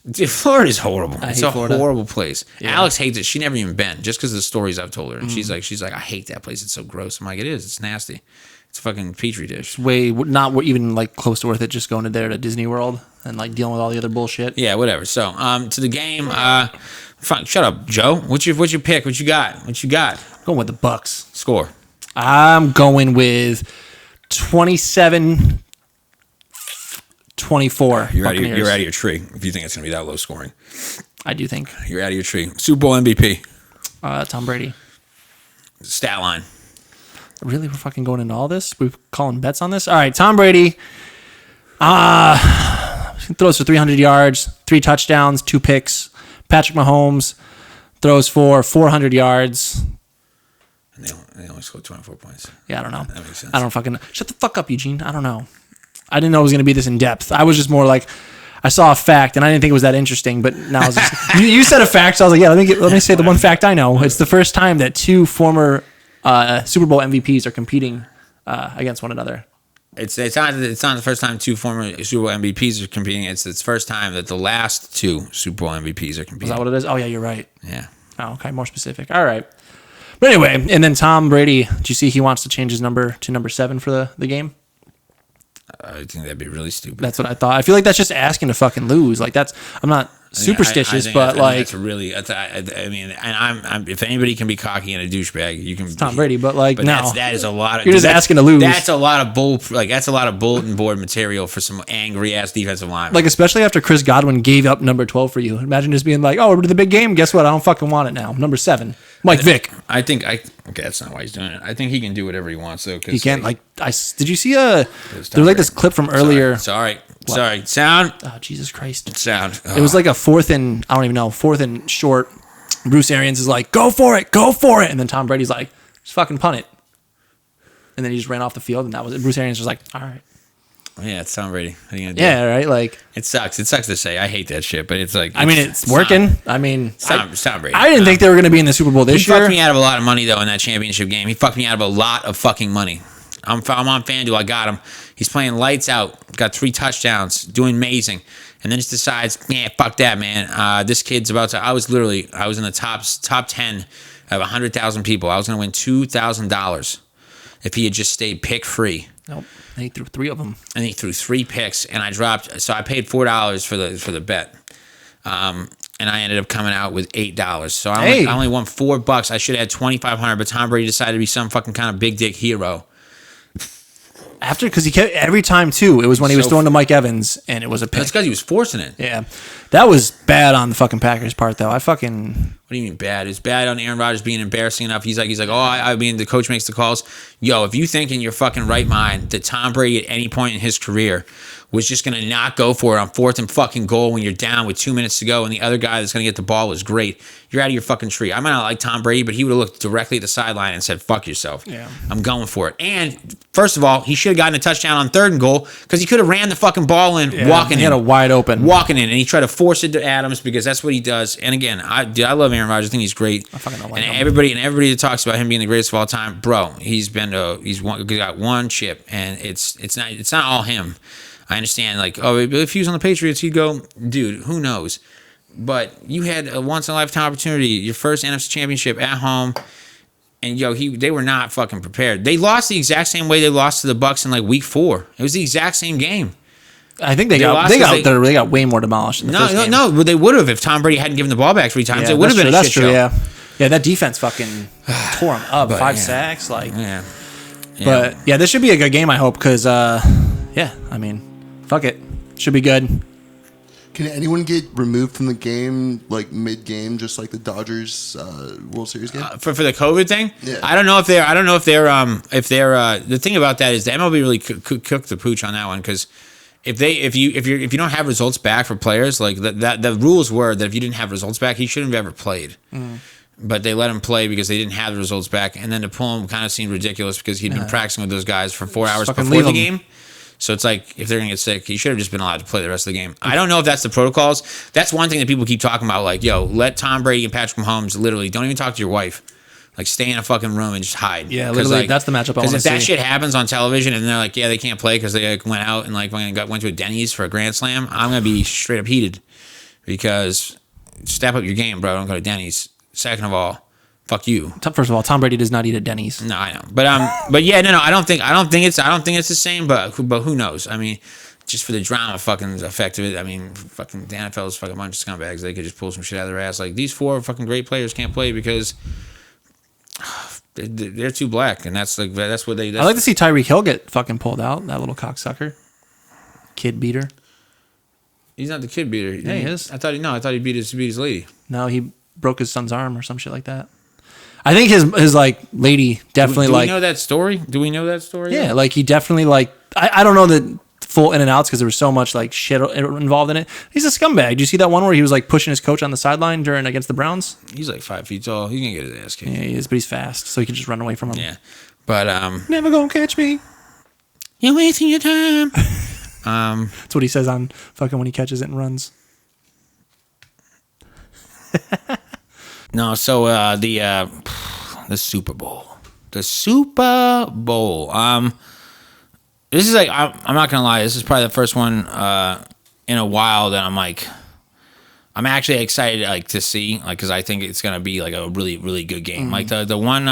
Dude, Florida's horrible. It's a horrible place. Yeah. Alex hates it. She never even been, just because of the stories I've told her. And she's like, I hate that place. It's so gross. I'm like, it is. It's nasty. It's a fucking petri dish. Not even like close to worth it. Just going to Disney World and like dealing with all the other bullshit. Yeah, whatever. So, to the game. Fine, shut up, Joe. What's your pick? What you got? I'm going with the Bucs. Score. I'm going with 27-24. You're out of your tree if you think it's going to be that low scoring. I do think. You're out of your tree. Super Bowl MVP. Tom Brady. Stat line. Really? We're fucking going into all this? We're calling bets on this? All right, Tom Brady. Throws for 300 yards, 3 touchdowns, 2 picks. Patrick Mahomes throws for 400 yards. And they only scored 24 points. Yeah, I don't know. That makes sense. I don't fucking... Shut the fuck up, Eugene. I don't know. I didn't know it was going to be this in depth. I was just more like, I saw a fact and I didn't think it was that interesting. But now it's just, you said a fact, so I was like, yeah, let me say the one fact I know. It's the first time that two former Super Bowl MVPs are competing against one another. It's not the first time two former Super Bowl MVPs are competing. It's the first time that the last two Super Bowl MVPs are competing. Is that what it is? Oh yeah, you're right. Yeah. Oh, okay, more specific. All right. But anyway, and then Tom Brady, do you see he wants to change his number to number 7 for the game? I think that'd be really stupid. That's what I thought. I feel like that's just asking to fucking lose. Like I'm not superstitious, but like that's really. I mean, and I'm if anybody can be cocky and a douchebag, you can. It's Tom Brady, but like no, that is a lot of. You're just asking to lose. That's a lot of that's a lot of bulletin board material for some angry ass defensive lineman. Like especially after Chris Godwin gave up number 12 for you. Imagine just being like, oh, we're to the big game. Guess what? I don't fucking want it now. Number 7, Mike Vick. Okay, that's not why he's doing it. I think he can do whatever he wants though. He can't did you see there was like this clip from earlier? Sorry. Sound. Oh Jesus Christ. Sound. It was like a 4th and I don't even know 4th and short. Bruce Arians is like, go for it, and then Tom Brady's like, just fucking punt it, and then he just ran off the field, and that was it. Bruce Arians was like, all right. Yeah, it's Tom Brady. What are you gonna do? Yeah, right. Like it sucks. It sucks to say. I hate that shit, but it's like. It's working. It's Tom Brady. I didn't think they were going to be in the Super Bowl this year. He fucked me out of a lot of money though in that championship game. He fucked me out of a lot of fucking money. I'm on FanDuel. I got him. He's playing lights out. Got 3 touchdowns. Doing amazing. And then just decides, yeah, fuck that, man. This kid's about to. I was in the top 10 of 100,000 people. I was going to win $2,000 if he had just stayed pick free. Nope. And he threw 3 of them. And he threw 3 picks, and I dropped. So I paid $4 for the bet, and I ended up coming out with $8. So I only won $4. I should have had $2,500, but Tom Brady decided to be some fucking kind of big dick hero. Because he kept every time too. It was when he was throwing to Mike Evans, and it was a pick. That's because he was forcing it. Yeah, that was bad on the fucking Packers' part, though. What do you mean bad? It's bad on Aaron Rodgers being embarrassing enough. He's like, I mean, the coach makes the calls. Yo, if you think in your fucking right mind that Tom Brady at any point in his career was just going to not go for it on 4th and fucking goal when you're down with 2 minutes to go and the other guy that's going to get the ball is great, you're out of your fucking tree. I might not like Tom Brady, but he would have looked directly at the sideline and said, fuck yourself. Yeah. I'm going for it. And first of all, he should have gotten a touchdown on 3rd and goal because he could have ran the fucking ball in walking in. He had a wide open. Walking in, and he tried to force it to Adams because that's what he does. And again, I love Aaron Rodgers. I think he's great. I fucking don't like him. Everybody that talks about him being the greatest of all time, bro, he's got one chip, and it's not all him. I understand, like, if he was on the Patriots, he'd go, dude, who knows? But you had a once-in-a-lifetime opportunity, your first NFC championship at home, and, they were not fucking prepared. They lost the exact same way they lost to the Bucs in, like, week 4. It was the exact same game. I think they got way more demolished in the first game. No, but they would have if Tom Brady hadn't given the ball back 3 times. It would have been a shit show. Yeah, that defense fucking tore him up. 5 sacks, like. Yeah. But, yeah, this should be a good game, I hope, because, fuck it. Should be good. Can anyone get removed from the game like mid-game, just like the Dodgers World Series game? For the COVID thing? Yeah. I don't know if they're the thing about that is the MLB really cooked the pooch on that one because if you don't have results back for players, like that the rules were that if you didn't have results back, he shouldn't have ever played. Mm. But they let him play because they didn't have the results back, and then to pull him kind of seemed ridiculous because he'd been practicing with those guys for 4 hours before the game. So it's like, if they're going to get sick, he should have just been allowed to play the rest of the game. I don't know if that's the protocols. That's one thing that people keep talking about. Like, let Tom Brady and Patrick Mahomes literally don't even talk to your wife. Like, stay in a fucking room and just hide. Yeah, literally, that's the matchup I want to see. Because if that shit happens on television and they're like, yeah, they can't play because they went out and went to a Denny's for a Grand Slam, I'm going to be straight up heated. Because step up your game, bro. Don't go to Denny's. Second of all, fuck you. First of all, Tom Brady does not eat at Denny's. No, I know, but yeah, no, I don't think it's the same. But who knows? I mean, just for the drama, fucking effect of it. I mean, fucking the NFL is fucking a bunch of scumbags. They could just pull some shit out of their ass. Like these 4 fucking great players can't play because they're too black, and that's what they. I like to see Tyreek Hill get fucking pulled out. That little cocksucker, kid beater. He's not the kid beater. Yeah, he is. I thought he beat his lady. No, he broke his son's arm or some shit like that. I think his like lady definitely do we like. know that story? Do we know that story? Yeah, like he definitely like. I don't know the full in and outs because there was so much like shit involved in it. He's a scumbag. Do you see that one where he was like pushing his coach on the sideline against the Browns? He's like 5 feet tall. He's gonna get his ass kicked. Yeah, he is, but he's fast, so he can just run away from him. Yeah, but never gonna catch me. You're wasting your time. That's what he says on fucking when he catches it and runs. No, so the Super Bowl. The Super Bowl. This is like, I'm not gonna lie, this is probably the first one in a while that I'm actually excited like to see, like, because I think it's gonna be like a really, really good game. Like the one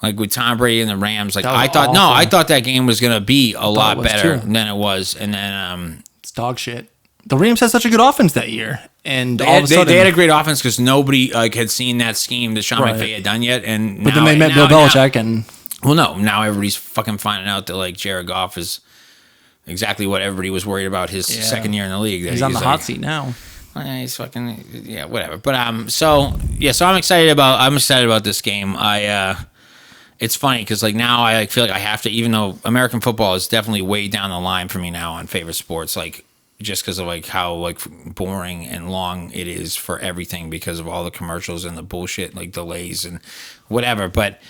like with Tom Brady and the Rams, like I thought that game was gonna be a lot better than it was, and then it's dog shit. The Rams had such a good offense that year, and all of a sudden they had a great offense because nobody like had seen that scheme that Sean McVay had done yet, and then they met Bill Belichick and. Well, no, now everybody's fucking finding out that like Jared Goff is exactly what everybody was worried about his second year in the league. That he's on the hot seat now. He's fucking whatever. But so I'm excited about this game. It's funny because like now I feel like I have to, even though American football is definitely way down the line for me now on favorite sports, like just because of like how like boring and long it is for everything because of all the commercials and the bullshit like delays and whatever. But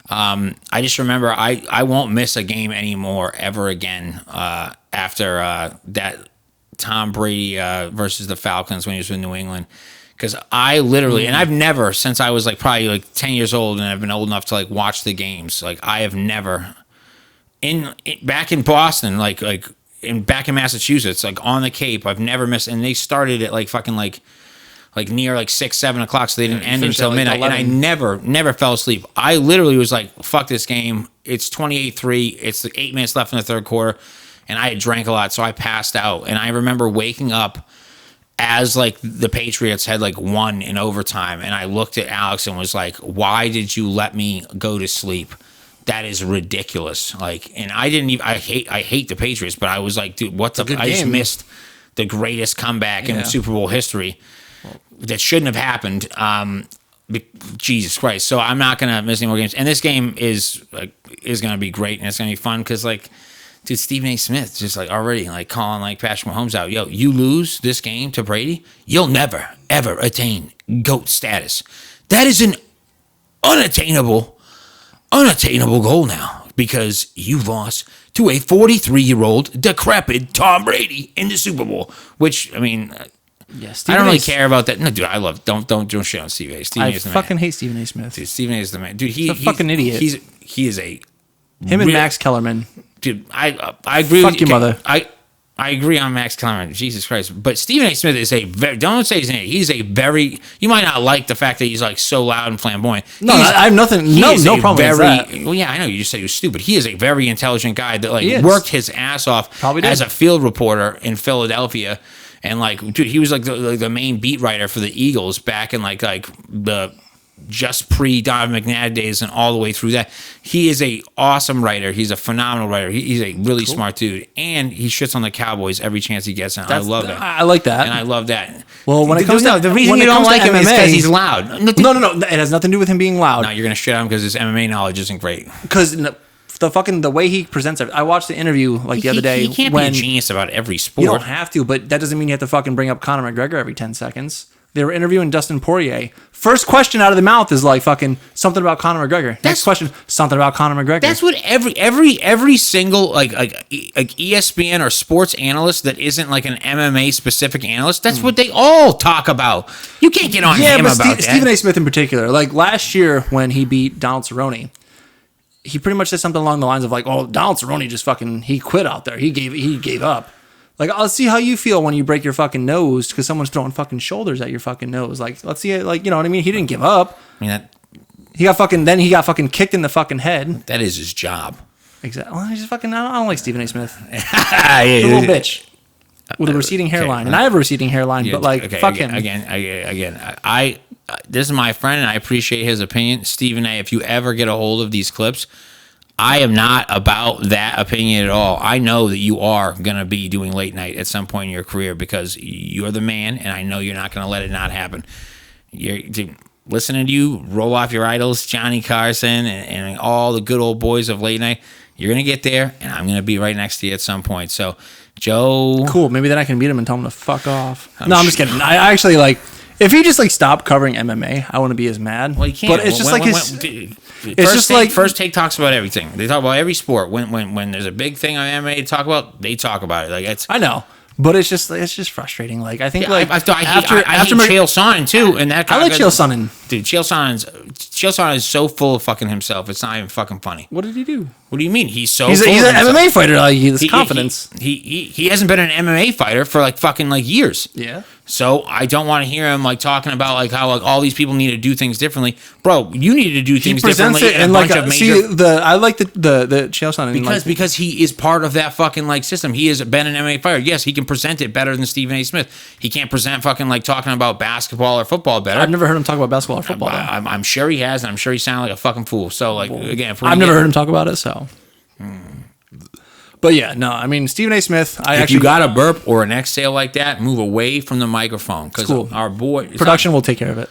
I just remember I won't miss a game anymore ever again after that Tom Brady versus the Falcons when he was in New England, because I literally and I've never, since I was like probably like 10 years old and I've been old enough to like watch the games, like I have never back in Boston back in Massachusetts, like on the Cape, I've never missed, and they started at like fucking like near like 6-7 o'clock, so they didn't end until midnight. 11. And I never fell asleep. I literally was like, fuck this game. It's 28-3. It's like 8 minutes left in the third quarter. And I had drank a lot, so I passed out. And I remember waking up as like the Patriots had like won in overtime. And I looked at Alex and was like, why did you let me go to sleep? That is ridiculous. Like, and I didn't even, I hate the Patriots, but I was like, dude, what the, I just missed the greatest comeback in Super Bowl history. That shouldn't have happened. Jesus Christ! So I'm not gonna miss any more games. And this game is gonna be great, and it's gonna be fun because like, dude, Stephen A. Smith just like already like calling like Patrick Mahomes out. Yo, you lose this game to Brady, you'll never ever attain GOAT status. That is an unattainable goal now because you lost to a 43-year-old decrepit Tom Brady in the Super Bowl. Which I mean. Yeah, I don't really care about that. No, dude, I love. Don't shit on Stephen A. Stephen A. is the man. I fucking hate Stephen A. Smith. Dude, Stephen A. is the man. Dude, he's a fucking idiot. He is a. Him and Max Kellerman. Dude, I agree. Fuck your mother. I agree on Max Kellerman. Jesus Christ, but Stephen A. Smith is a very. Don't say his name. He's a very. You might not like the fact that he's like so loud and flamboyant. No, I have nothing. No problem with that. Well, yeah, I know. You just said he was stupid. He is a very intelligent guy that like worked his ass off as a field reporter in Philadelphia. And like, dude, he was like the main beat writer for the Eagles back in like the just pre Donovan McNabb days and all the way through that. He is a awesome writer. He's a phenomenal writer. He's a really smart dude, and he shits on the Cowboys every chance he gets. And I love that. I like that, and I love that. Well, when it comes to the reason you don't like him is because he's loud. No, it has nothing to do with him being loud. No, you're gonna shit on him because his MMA knowledge isn't great. Because the way he presents it. I watched the interview the other day. He can't be a genius about every sport. You don't have to, but that doesn't mean you have to fucking bring up Conor McGregor every 10 seconds. They were interviewing Dustin Poirier. First question out of the mouth is like fucking something about Conor McGregor. Next question, something about Conor McGregor. That's what every single like ESPN or sports analyst that isn't like an MMA specific analyst. That's what they all talk about. You can't get on him about that. Stephen A. Smith in particular. Like last year when he beat Donald Cerrone. He pretty much said something along the lines of like, "Oh, Donald Cerrone just fucking he quit out there. He gave up." Like, I'll see how you feel when you break your fucking nose because someone's throwing fucking shoulders at your fucking nose. Like, let's see it. Like, you know what I mean? He didn't give up. I mean he got fucking kicked in the fucking head. That is his job. Exactly. Well, I don't like Stephen A. Smith. He's a little bitch with a receding hairline, and I have a receding hairline, but like, fuck him. Again, this is my friend, and I appreciate his opinion. Stephen A., if you ever get a hold of these clips, I am not about that opinion at all. I know that you are going to be doing late night at some point in your career because you're the man, and I know you're not going to let it not happen. Listening to you roll off your idols, Johnny Carson, and all the good old boys of late night, you're going to get there, and I'm going to be right next to you at some point. So, Joe... Cool. Maybe then I can beat him and tell him to fuck off. I'm just kidding. I actually like... If he just like stopped covering MMA, I wouldn't be as mad. Well, you can't. But it's just First Take talks about everything. They talk about every sport. When there's a big thing on MMA to talk about, they talk about it. Like it's. I know, but it's just frustrating. Like I think I hate Chael Sonnen too, and that I like Chael Sonnen. Dude, Chael Sonnen is so full of fucking himself. It's not even fucking funny. What did he do? What do you mean? He's an MMA fighter. Like he has confidence. He hasn't been an MMA fighter for like fucking like years. Yeah. So I don't want to hear him like talking about like how like all these people need to do things differently, bro. You need to do things differently. I like the Chael Sonnen because he is part of that fucking like system. He has been an MMA fighter. Yes, he can present it better than Stephen A. Smith. He can't present fucking like talking about basketball or football better. I've never heard him talk about basketball or football. I'm sure he has, and I'm sure he sounded like a fucking fool. So like again, I've never heard him talk about it. So. But yeah, no, I mean Stephen A. Smith. If you got a burp or an exhale like that, move away from the microphone because our boy production will take care of it.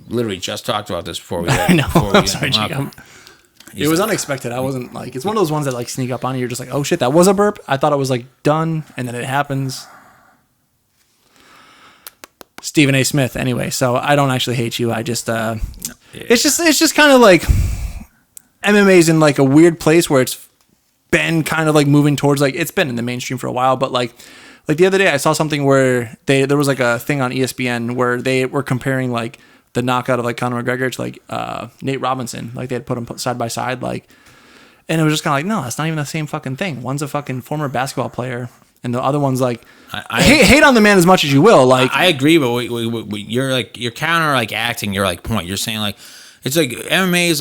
Literally just talked about this before we. I know. I'm sorry, Jacob. It was unexpected. I wasn't like it's one of those ones that like sneak up on you. You're just like, oh shit, that was a burp. I thought it was like done, and then it happens. Stephen A. Smith. Anyway, so I don't actually hate you. I just it's just kind of like MMA's in like a weird place where it's been kind of like moving towards like it's been in the mainstream for a while, but like the other day I saw something where there was like a thing on ESPN where they were comparing like the knockout of like Conor McGregor to like Nate Robinson, like they had put them side by side, like, and it was just kind of like, no, that's not even the same fucking thing. One's a fucking former basketball player and the other one's like I hate on the man as much as you will. Like I agree, but you're like you're counter like acting your like point. You're saying like it's like MMA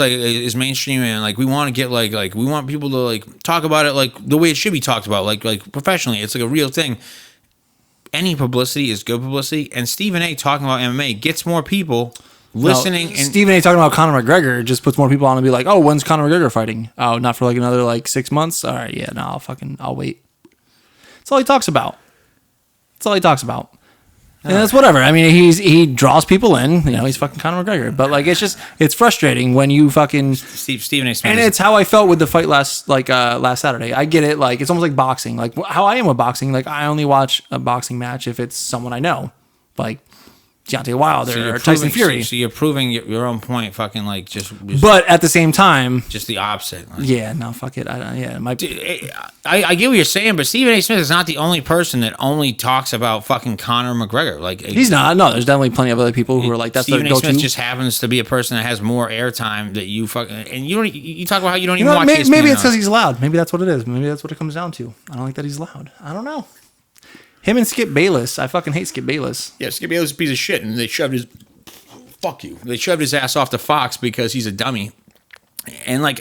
is mainstream and like we want to get like we want people to like talk about it like the way it should be talked about like professionally. It's like a real thing. Any publicity is good publicity, and Stephen A. talking about MMA gets more people listening. And Stephen A. talking about Conor McGregor just puts more people on and be like, oh, when's Conor McGregor fighting? Oh, not for like another like 6 months. All right, yeah, no, I'll wait. That's all he talks about. And that's whatever. I mean, he draws people in. You know, he's fucking Conor McGregor. But like, it's frustrating when you fucking Stephen A. Smith. And it's how I felt with the fight last Saturday. I get it. Like, it's almost like boxing. Like how I am with boxing. Like I only watch a boxing match if it's someone I know, like Deontay Wilder or Tyson Fury. So you're proving your own point. Fucking like just. But at the same time, just the opposite. Like, yeah. No. Fuck it. It might. I get what you're saying, but Stephen A. Smith is not the only person that only talks about fucking Conor McGregor. Like he's not. No, there's definitely plenty of other people who are like that's Stephen their A. go-to. Smith just happens to be a person that has more airtime that you fucking and you talk about how you don't even watch. Maybe it's because he's loud. Maybe that's what it is. Maybe that's what it comes down to. I don't like that he's loud. I don't know. Him and Skip Bayless. I fucking hate Skip Bayless. Yeah, Skip Bayless is a piece of shit, and they shoved his fuck you. They shoved his ass off to Fox because he's a dummy, and like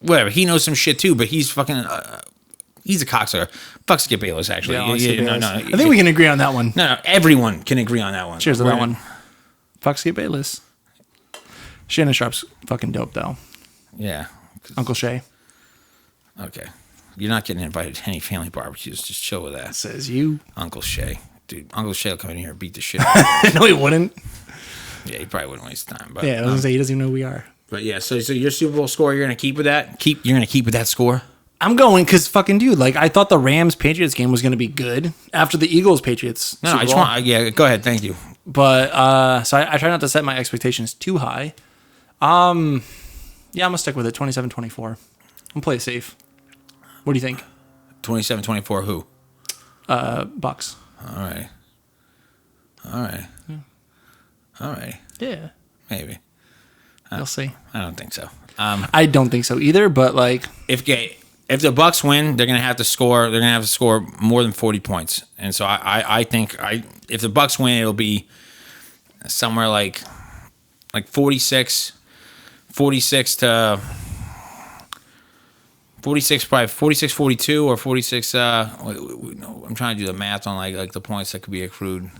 whatever. He knows some shit too, but he's fucking. He's a cocksucker. Fuck Skip Bayless, actually. No. I think we can agree on that one. No, everyone can agree on that one. Cheers to that one. Fuck Skip Bayless. Shannon Sharp's fucking dope, though. Yeah. Uncle Shay. Okay. You're not getting invited to any family barbecues. Just chill with that. Says you. Uncle Shay. Dude, Uncle Shay will come in here and beat the shit out of you. No, he wouldn't. Yeah, he probably wouldn't waste time. But, yeah, I was going to say, he doesn't even know who we are. But yeah, so your Super Bowl score, you're going to keep with that? You're going to keep with that score? I'm going because fucking dude, like I thought the Rams-Patriots game was going to be good after the Eagles-Patriots. No, I just want, yeah, go ahead. Thank you. But, so I try not to set my expectations too high. Yeah, I'm going to stick with it, 27-24. I'm going to play it safe. What do you think? 27-24 who? Bucks. All right. Yeah. All right. Yeah. Maybe. You'll see. I don't think so. I don't think so either, but like if the Bucks win, they're gonna have to score. They're gonna have to score more than 40 points, and so I think if the Bucks win, it'll be somewhere like 46 to 46, probably 46-42 or 46. I'm trying to do the math on like the points that could be accrued.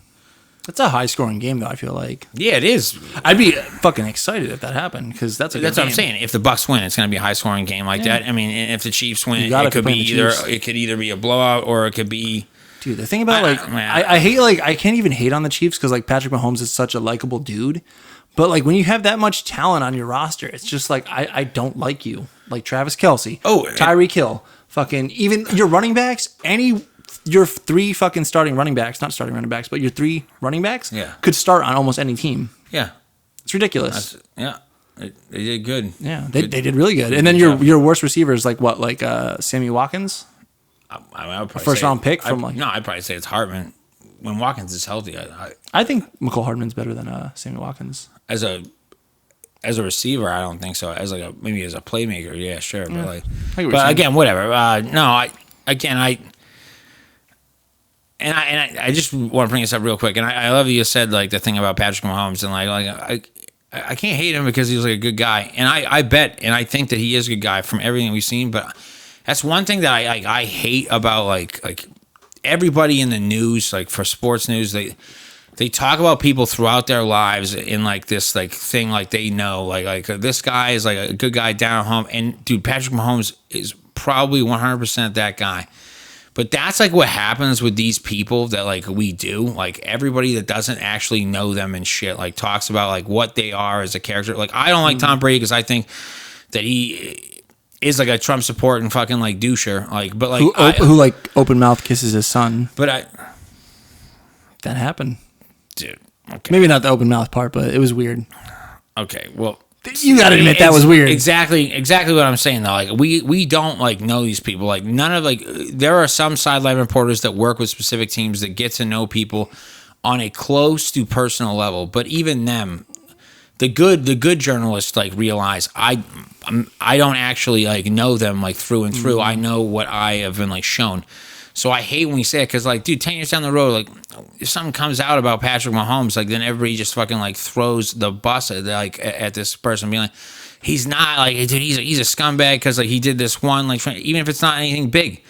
It's a high scoring game, though. I feel like. Yeah, it is. I'd be fucking excited if that happened because that's what I'm saying. If the Bucks win, it's going to be a high scoring game like that. I mean, if the Chiefs win, it could either be a blowout or it could be. Dude, the thing about I hate I can't even hate on the Chiefs because like Patrick Mahomes is such a likable dude, but like when you have that much talent on your roster, it's just like I don't like you. Like Travis Kelce, Tyreek Hill, fucking even your running backs, any your 3 fucking starting running backs, not starting running backs, but your 3 running backs could start on almost any team. Yeah. It's ridiculous. They did good. Yeah, they did really good. And then your worst receivers, like what, like Sammy Watkins? I would first round pick from No, I'd probably say it's Hartman. When Watkins is healthy, I think McCole Hardman's better than Sammy Watkins. As a receiver, I don't think so. As like maybe as a playmaker, yeah, sure. But but again, whatever. I just want to bring this up real quick. And I love that you said like the thing about Patrick Mahomes and I can't hate him because he's like a good guy. And I bet and I think that he is a good guy from everything we've seen. But that's one thing that I hate about like everybody in the news, like for sports news, they talk about people throughout their lives in like this like thing like they know like this guy is like a good guy down at home, and dude, Patrick Mahomes is probably 100% that guy. But that's like what happens with these people that like we do. Like everybody that doesn't actually know them and shit like talks about like what they are as a character. Like I don't like Tom Brady because I think that he is like a Trump supporting fucking like doucher. Like, but like who like open mouth kisses his son. But that happened, dude. Okay. Maybe not the open mouth part, but it was weird. Okay, well. You gotta admit that was weird. Exactly what I'm saying though. Like we don't like know these people. Like none of like there are some sideline reporters that work with specific teams that get to know people on a close to personal level. But even them, the good journalists like realize I don't actually like know them like through and through. I know what I have been like shown. So I hate when we say it because, like, dude, 10 years down the road, like, if something comes out about Patrick Mahomes, like, then everybody just fucking, like, throws the bus at this person, being like, he's not, like, dude, he's a scumbag because, like, he did this one, like, even if it's not anything big.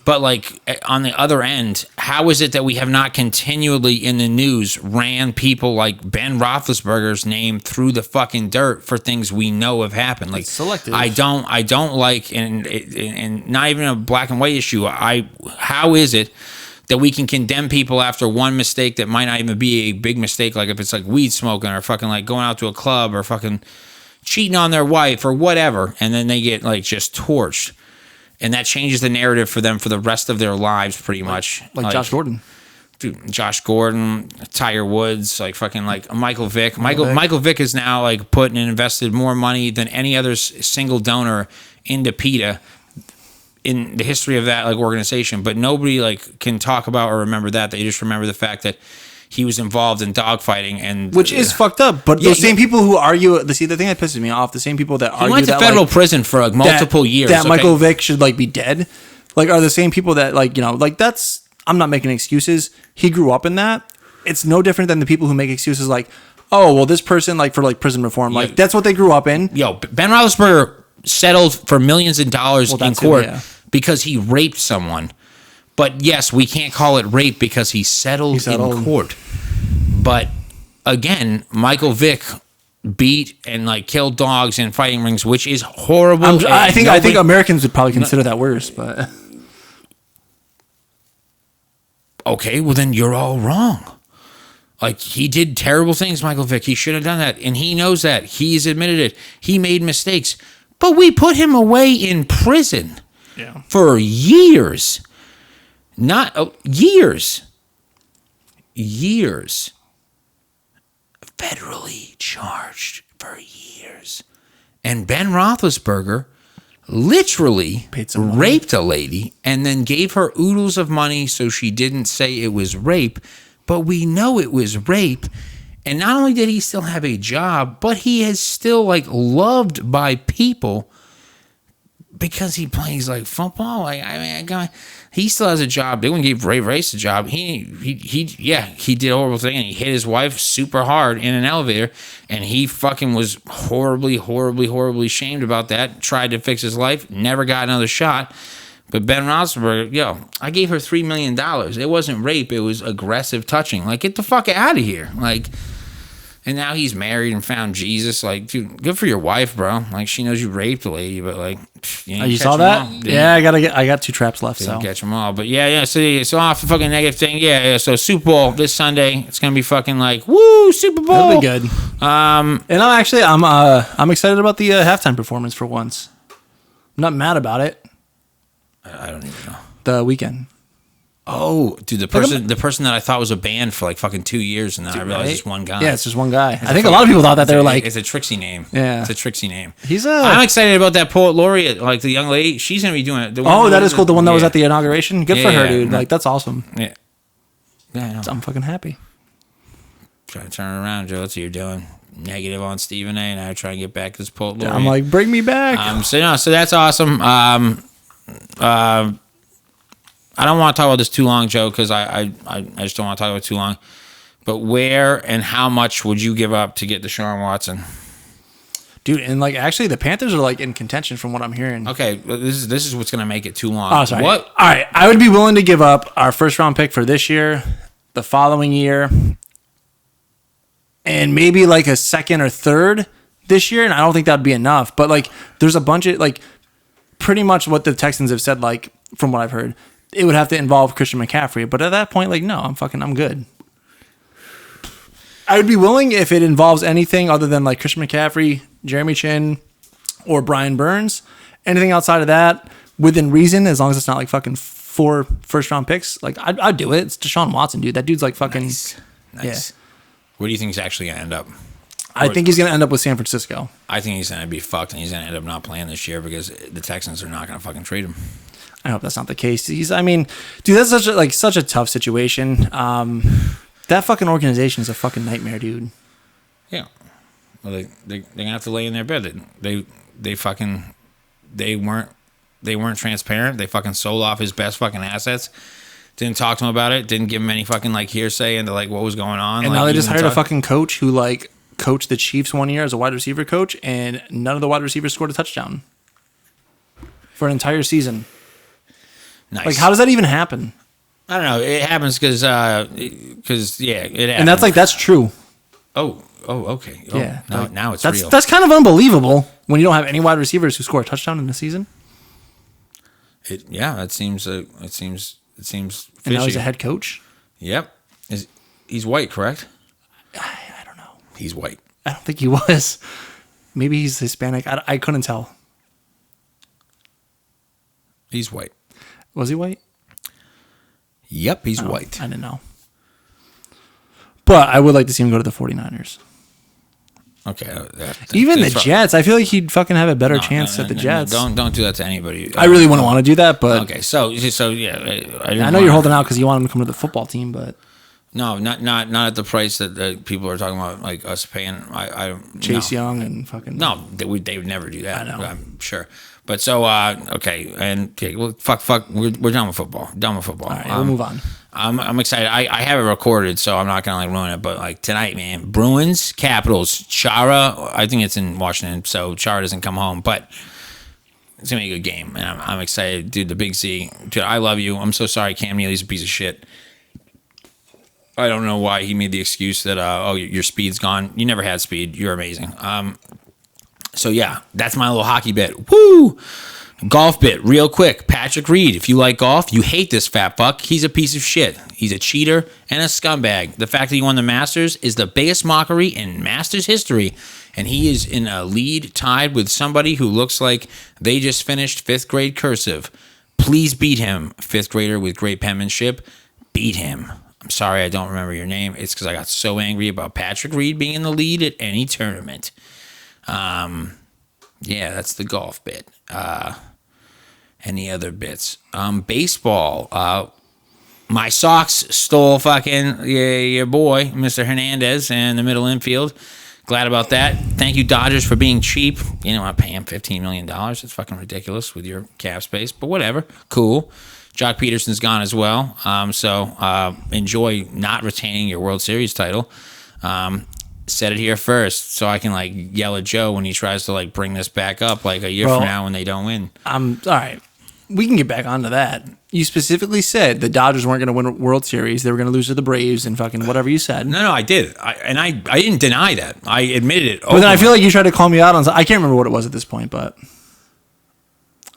But, like, on the other end, how is it that we have not continually in the news ran people like Ben Roethlisberger's name through the fucking dirt for things we know have happened? Like, it's selective. I don't like, and not even a black and white issue. How is it that we can condemn people after one mistake that might not even be a big mistake, like if it's like weed smoking or fucking like going out to a club or fucking cheating on their wife or whatever, and then they get like just torched. And that changes the narrative for them for the rest of their lives, pretty much. Like Josh Gordon. Dude, Josh Gordon, Tiger Woods, like fucking like Michael Vick. Michael Vick has now like put and invested more money than any other single donor into PETA in the history of that like organization. But nobody like can talk about or remember that. They just remember the fact that he was involved in dogfighting, and which is fucked up. But those same people who argue, the thing that pisses me off, the same people that argue he went to that, federal like, prison for like multiple years. That Michael Vick should like be dead. Like, are the same people that like, you know, like that's. I'm not making excuses. He grew up in that. It's no different than the people who make excuses like, oh well, this person like for like prison reform, like that's what they grew up in. Yo, Ben Roethlisberger settled for millions of dollars in court because he raped someone. But yes, we can't call it rape because he settled in court. But again, Michael Vick beat and like killed dogs in fighting rings, which is horrible. I think Americans would probably consider that worse. But okay, well then you're all wrong. Like he did terrible things, Michael Vick. He should have done that, and he knows that. He's admitted it. He made mistakes, but we put him away in prison for years. Not years. Federally charged for years. And Ben Roethlisberger literally raped a lady and then gave her oodles of money so she didn't say it was rape, but we know it was rape. And not only did he still have a job, but he is still like loved by people because he plays like football. Like he still has a job. They wouldn't give Ray Rice a job. He did a horrible thing and he hit his wife super hard in an elevator, and he fucking was horribly shamed about that. Tried to fix his life, never got another shot. But Ben Roethlisberger, I gave her $3 million. It wasn't rape. It was aggressive touching. Like, get the fuck out of here. Like. And now he's married and found Jesus. Like, dude, good for your wife, bro. Like, she knows you raped a lady, but like, you saw that? Yeah, I got 2 traps left. Didn't catch them all, but yeah. So off the fucking negative thing. Yeah. So Super Bowl this Sunday. It's gonna be fucking like woo Super Bowl. That'll be good. And I'm excited about the halftime performance for once. I'm not mad about it. I don't even know. The Weeknd. Oh, dude, the person that I thought was a band for like fucking 2 years, and then I realized it's one guy. Yeah, it's just one guy. I think a lot of people thought that they were like, it's a Trixie name. Yeah, it's a Trixie name. I'm excited about that poet laureate, like the young lady. She's gonna be doing it. That is cool. The one that was at the inauguration. Good for her, dude. Like that's awesome. Yeah, I know. I'm fucking happy. Trying to turn it around, Joe. That's what you're doing. Negative on Stephen A. Now trying to get back this poet laureate. I'm like, bring me back. So that's awesome. I don't want to talk about this too long, Joe, because I just don't want to talk about it too long. But where and how much would you give up to get Deshaun Watson? Dude, and like actually the Panthers are like in contention from what I'm hearing. Okay, this is what's going to make it too long. Oh, sorry. What? All right, I would be willing to give up our first round pick for this year, the following year, and maybe like a second or third this year, and I don't think that'd be enough. But like there's a bunch of like pretty much what the Texans have said, like from what I've heard. It would have to involve Christian McCaffrey, but at that point, like, no, I'm good. I would be willing if it involves anything other than like Christian McCaffrey, Jeremy Chin, or Brian Burns. Anything outside of that, within reason, as long as it's not like fucking 4 first round picks, like I'd do it. It's Deshaun Watson, dude. That dude's like fucking nice. Yeah. Where do you think he's actually gonna end up? I think he's gonna end up with San Francisco. I think he's gonna be fucked, and he's gonna end up not playing this year because the Texans are not gonna fucking trade him. I hope that's not the case. Dude, that's such a tough situation. That fucking organization is a fucking nightmare, dude. Yeah. Well, they're gonna have to lay in their bed. They weren't transparent. They fucking sold off his best fucking assets. Didn't talk to him about it. Didn't give him any fucking like hearsay into like what was going on. And like, now they just hired a fucking coach who like coached the Chiefs 1 year as a wide receiver coach, and none of the wide receivers scored a touchdown for an entire season. Nice. Like, how does that even happen? I don't know. It happens because it happens. And that's true. Oh, okay. Oh, yeah. Now it's real. That's kind of unbelievable when you don't have any wide receivers who score a touchdown in the season. It seems fishy. And now he's a head coach. Yep. He's white, correct? I don't know. He's white. I don't think he was. Maybe he's Hispanic. I couldn't tell. He's white. Was he white? Yep, he's white. I didn't know. But I would like to see him go to the 49ers. Okay. Even the Jets. I feel like he'd fucking have a better chance at the Jets. Don't do that to anybody. I really wouldn't want to do that, but... Okay, so yeah. I know you're holding out because you want him to come to the football team, but... No, not at the price that people are talking about, like us paying. Chase Young and fucking... No, they would never do that. I know. I'm sure. But so, okay. And okay, well, fuck. We're done with football. Done with football. All right, we'll move on. I'm excited. I have it recorded, so I'm not gonna like ruin it. But like tonight, man, Bruins, Capitals, Chara. I think it's in Washington, so Chara doesn't come home. But it's gonna be a good game, and I'm excited, dude. The Big Z, dude. I love you. I'm so sorry, Cam Neely's a piece of shit. I don't know why he made the excuse that your speed's gone. You never had speed. You're amazing. So yeah, that's my little hockey bit. Woo! Golf bit, real quick. Patrick Reed, if you like golf, you hate this fat fuck. He's a piece of shit. He's a cheater and a scumbag. The fact that he won the Masters is the biggest mockery in Masters history, and he is in a lead tied with somebody who looks like they just finished 5th grade cursive. Please beat him, 5th grader with great penmanship. Beat him. I'm sorry I don't remember your name. It's because I got so angry about Patrick Reed being in the lead at any tournament. Yeah, that's the golf bit. Any other bits? Baseball. My Sox stole fucking your boy, Mr. Hernandez, in the middle infield. Glad about that. Thank you, Dodgers, for being cheap. You know, I pay him $15 million. It's fucking ridiculous with your cap space, but whatever. Cool. Jock Peterson's gone as well. So enjoy not retaining your World Series title. Said it here first so I can like yell at Joe when he tries to like bring this back up like a year from now when they don't win. All right. We can get back onto that. You specifically said the Dodgers weren't going to win a World Series. They were going to lose to the Braves and fucking whatever you said. No, I did. I didn't deny that. I admitted it. But then I feel like you tried to call me out on I can't remember what it was at this point, but I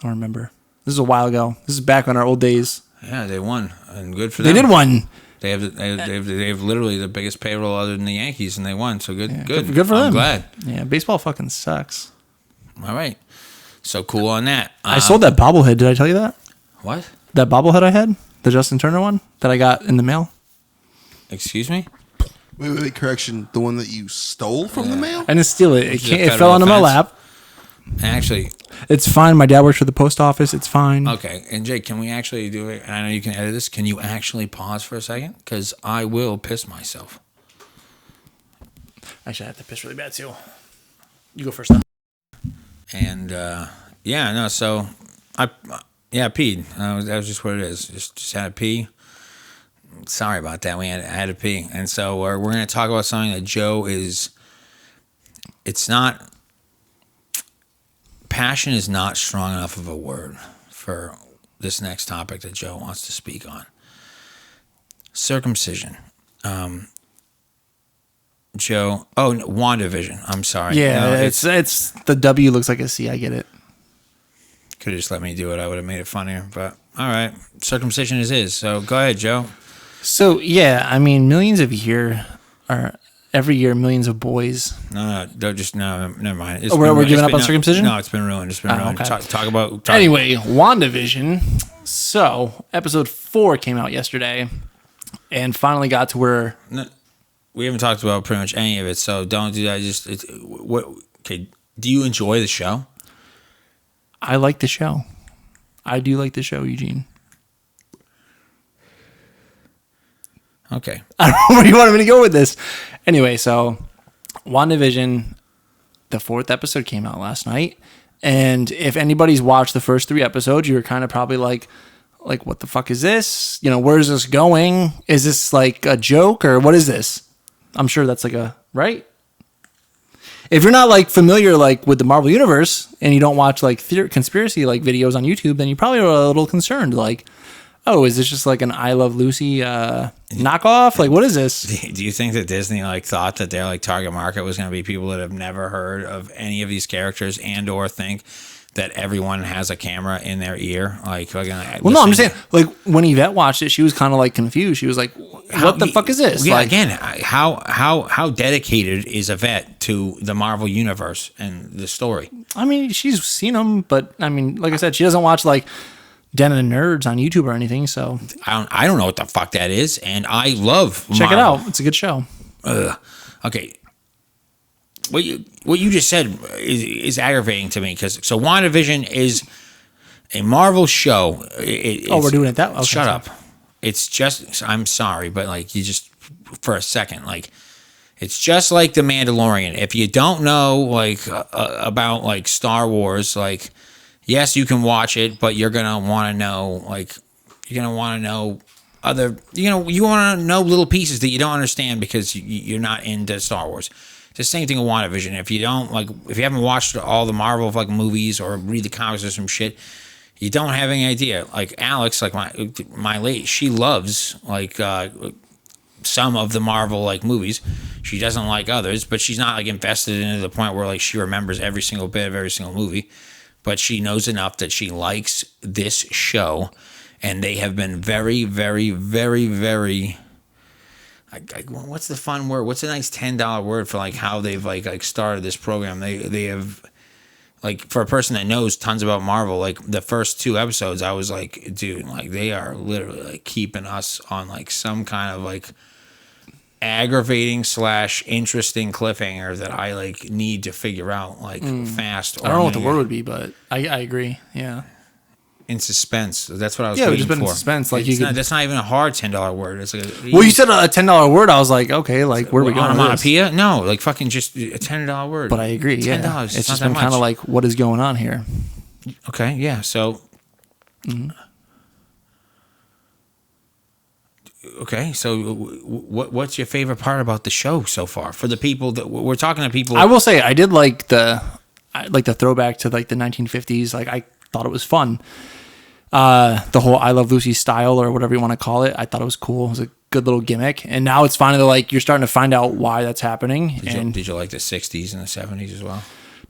don't remember. This is a while ago. This is back on our old days. Yeah, they won. And good for them. They did win. They have literally the biggest payroll other than the Yankees, and they won. So good. Good for them. I'm glad. Yeah, baseball fucking sucks. All right. So cool on that. I sold that bobblehead. Did I tell you that? What? That bobblehead I had? The Justin Turner one that I got in the mail. Excuse me? Wait, correction. The one that you stole from the mail? I didn't steal it. Is It it fell onto my federal lap. Actually, It's fine. My dad works for the post office. It's fine. okay. And Jake, can we actually do it? And I know you can edit this. Can you actually pause for a second? Because I will piss myself. Actually, I have to piss really bad too. You go first, though. And yeah, no. So I peed. That was just what it is. Just had to pee. Sorry about that. I had to pee, and so we're going to talk about something that Joe is. It's not. Passion is not strong enough of a word for this next topic that Joe wants to speak on. Circumcision. Joe. Oh, no, WandaVision. I'm sorry. Yeah, No, it's the W looks like a C. I get it. Could have just let me do it. I would have made it funnier. But all right, circumcision is. So go ahead, Joe. So yeah, I mean, every year millions of boys. No, never mind. We're giving up on circumcision? No, it's been ruined. It's been ruined. okay. Talk about. Anyway, WandaVision. So episode 4 came out yesterday, and finally got to where. No, we haven't talked about pretty much any of it, so don't do that. Okay? Do you enjoy the show? I like the show. I do like the show, Eugene. Okay. I don't know where you wanted me to go with this. Anyway, so WandaVision, the 4th episode came out last night. And if anybody's watched the first 3 episodes, you're kind of probably like, what the fuck is this? You know, where's this going? Is this like a joke or what is this? I'm sure that's right? If you're not like familiar like with the Marvel Universe and you don't watch like conspiracy like videos on YouTube, then you probably are a little concerned. Like, oh, is this just like an I Love Lucy knockoff? Like, what is this? Do you think that Disney like thought that their like target market was going to be people that have never heard of any of these characters and or think that everyone has a camera in their ear? Like, well, no, I'm just saying. Like when Yvette watched it, she was kind of like confused. She was like, "What the fuck is this?" Yeah, like, again, how dedicated is Yvette to the Marvel universe and the story? I mean, she's seen them, but I mean, like I said, she doesn't watch like Den of the Nerds on YouTube or anything. So I don't know what the fuck that is, and I love check Marvel. it out. It's a good show. Okay. What you just said is aggravating to me because WandaVision is a Marvel show. We're doing it that way. Okay, shut up. It's just I'm sorry, but like you just for a second like it's just like The Mandalorian. If you don't know like about like Star Wars, like yes, you can watch it, but you're gonna want to know other you want to know little pieces that you don't understand because you're not into Star Wars. It's the same thing with WandaVision. If you haven't watched all the Marvel like movies or read the comics or some shit, you don't have any idea. Like Alex, like my lady, she loves like some of the Marvel like movies. She doesn't like others, but she's not like invested in it to the point where like she remembers every single bit of every single movie. But she knows enough that she likes this show, and they have been very, very, very, very. What's the fun word? What's a nice $10 word for like how they've like started this program? They have like for a person that knows tons about Marvel, like the first 2 episodes, I was like, dude, like they are literally like keeping us on like some kind of like aggravating / interesting cliffhanger that I like need to figure out like fast. I don't know what the word would be, but I agree. Yeah. In suspense. That's what I was Yeah, waiting just been for. in suspense. Like that's not even a hard $10 word. It's like well, you said a $10 word. I was like, okay, like where are we going? Onomatopoeia? No, like fucking just a $10 word. But I agree. $10. Yeah, it's just not been that kind of much. like, what is going on here? Okay, yeah. So, okay. So, what's your favorite part about the show so far? For the people that we're talking to, people. I will say I did like the throwback to like the 1950s. Like I thought it was fun. The whole I Love Lucy style or whatever you want to call it. I thought it was cool. It was a good little gimmick. And now it's finally like you're starting to find out why that's happening. Did you like the 60s and the 70s as well?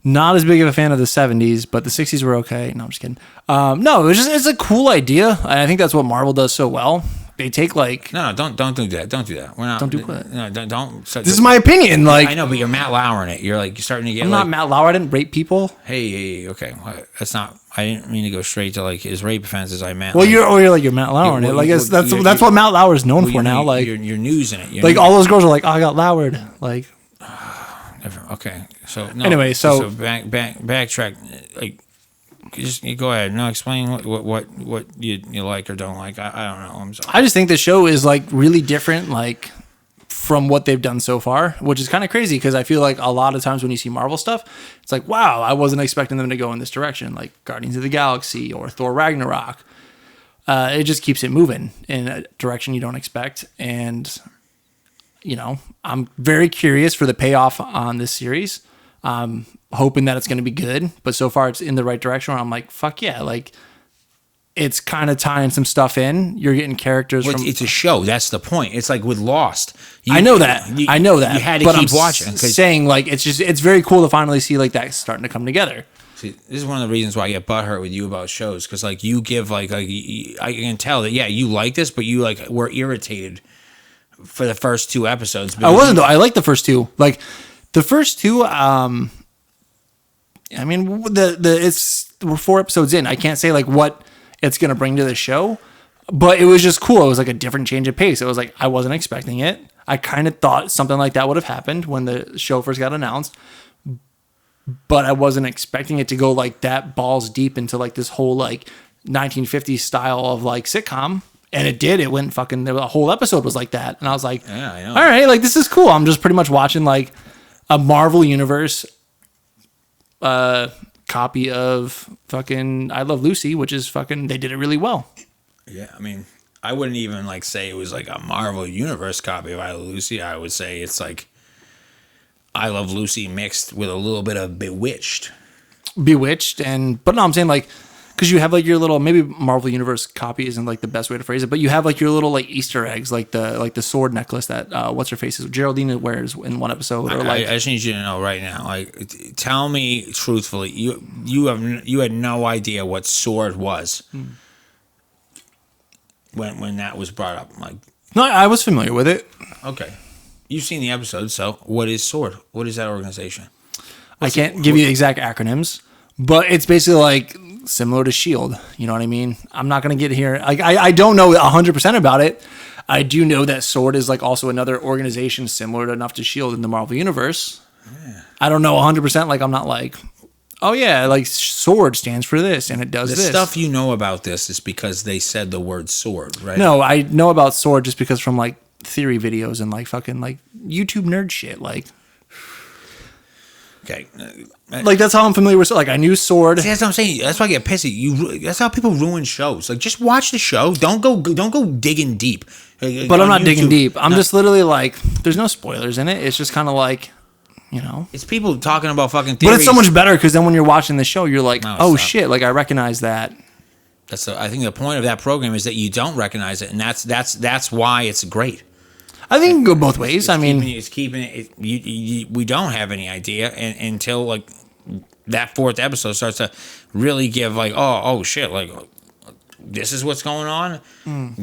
Not as big of a fan of the 70s, but the 60s were okay. No, I'm just kidding. No, it's a cool idea. I think that's what Marvel does so well. they take like. No, don't do that. Don't do that. We're not. Don't do what? No, don't. So, This is my opinion. Like I know, but you're Matt Lauer in it. You're starting to get. I'm not Matt Lauer. I didn't rape people. Hey, okay. That's not. I didn't mean to go straight to like his rape offenses. I meant. Well, you're Matt Lauer in it. Like that's what Matt Lauer is known for now. Like you're news in it. Like all those girls are like, oh, I got Lauered. Like. Okay. So no, anyway, so backtrack. Like. Just you go ahead. No, explain what you like or don't like. I don't know. I'm sorry. I just think the show is like really different, like from what they've done so far, which is kind of crazy because I feel like a lot of times when you see Marvel stuff, it's like, wow, I wasn't expecting them to go in this direction, like Guardians of the Galaxy or Thor Ragnarok. It just keeps it moving in a direction you don't expect, and I'm very curious for the payoff on this series. Hoping that it's going to be good, but so far it's in the right direction where I'm like, fuck yeah, like it's kind of tying some stuff in. You're getting characters from... It's a show. That's the point. It's like with Lost. I know that. You had to keep watching. Saying like, it's very cool to finally see like that starting to come together. See, this is one of the reasons why I get butthurt with you about shows. Cause like you give I can tell that, yeah, you like this, but you like were irritated for the first 2 episodes. I wasn't though. I like the first 2. Like the first 2, I mean, we're 4 episodes in. I can't say like what it's going to bring to the show, but it was just cool. It was like a different change of pace. It was like, I wasn't expecting it. I kind of thought something like that would have happened when the show first got announced, but I wasn't expecting it to go like that balls deep into like this whole like 1950s style of like sitcom. And it did. It went fucking, the whole episode was like that. And I was like, yeah, I know. All right, like this is cool. I'm just pretty much watching like a Marvel Universe copy of fucking I Love Lucy, which is fucking, they did it really well. Yeah, I mean, I wouldn't even like say it was like a Marvel Universe copy of I Love Lucy. I would say it's like I Love Lucy mixed with a little bit of Bewitched. But no, I'm saying like, because you have like your little, maybe Marvel Universe copy isn't like the best way to phrase it, but you have like your little like Easter eggs, like the sword necklace that what's her face is Geraldine wears in one episode. Or I just need you to know right now, like, tell me truthfully, you had no idea what sword was when that was brought up. Like, no, I was familiar with it. Okay, you've seen the episode, so what is sword? What is that organization? I can't give you the exact acronyms, but it's basically like similar to S.H.I.E.L.D. You know what I mean? I'm not going to get here. Like, I don't know 100% about it. I do know that S.W.O.R.D. is like also another organization similar enough to S.H.I.E.L.D. in the Marvel Universe. Yeah. I don't know 100%. Like, I'm not like, oh yeah, like S.W.O.R.D. stands for this and it does this. The stuff you know about this is because they said the word sword, right? No, I know about S.W.O.R.D. just because from like theory videos and like fucking like YouTube nerd shit. Like, okay. Like, that's how I'm familiar with. Like, I knew S.W.O.R.D. See, that's what I'm saying. That's why I get pissy. That's how people ruin shows. Like, just watch the show. Don't go digging deep. But I'm not digging deep. I'm just literally like, there's no spoilers in it. It's just kind of like, it's people talking about fucking theories. But it's so much better because then when you're watching the show, you're like, oh shit, like I recognize that. I think the point of that program is that you don't recognize it, and that's why it's great. I think it can go both ways. It's keeping it. We don't have any idea until like that 4th episode starts to really give like, oh shit, like this is what's going on.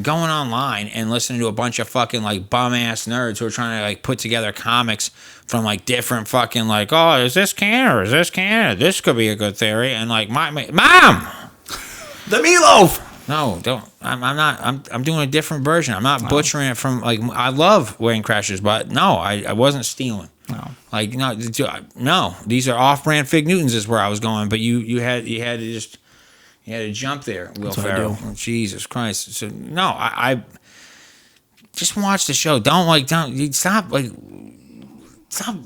Going online and listening to a bunch of fucking like bum ass nerds who are trying to like put together comics from like different fucking like, oh, is this canon or is this canon? This could be a good theory. And like mom, the meatloaf. No, don't. I'm not. I'm doing a different version. I'm not butchering it from like. I love Wedding Crashers, but no, I wasn't stealing. No, like no. These are off-brand Fig Newtons is where I was going, but you had to jump there, Will Ferrell. Oh, Jesus Christ! So no, I just watch the show. Stop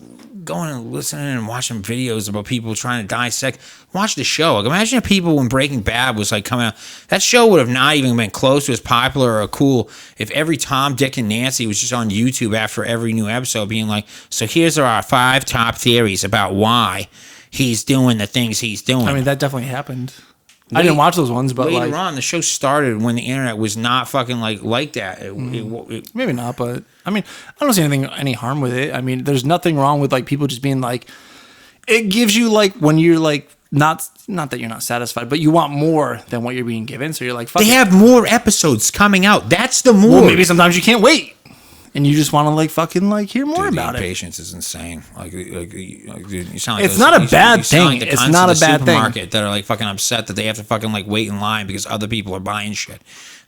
going and listening and watching videos about people trying to dissect. Watch the show. Like, imagine if people, when Breaking Bad was like coming out, that show would have not even been close to as popular or cool if every Tom, Dick, and Nancy was just on YouTube after every new episode being like, so here's our 5 top theories about why he's doing the things he's doing. I mean, that definitely happened. I didn't watch those ones, but later on, the show started when the internet was not fucking like that. Maybe not, but I mean, I don't see any harm with it. I mean, there's nothing wrong with like people just being like, it gives you like when you're like not that you're not satisfied, but you want more than what you're being given. So you're like, fuck They it. have more episodes coming out. That's the more. Well, maybe sometimes you can't wait, and you just want to like fucking like hear more Dude, about the it. Patience is insane. Like dude, you sound like It's not a bad thing. the It's cunts not in a the bad thing. supermarket that are like fucking upset that they have to fucking like wait in line because other people are buying shit.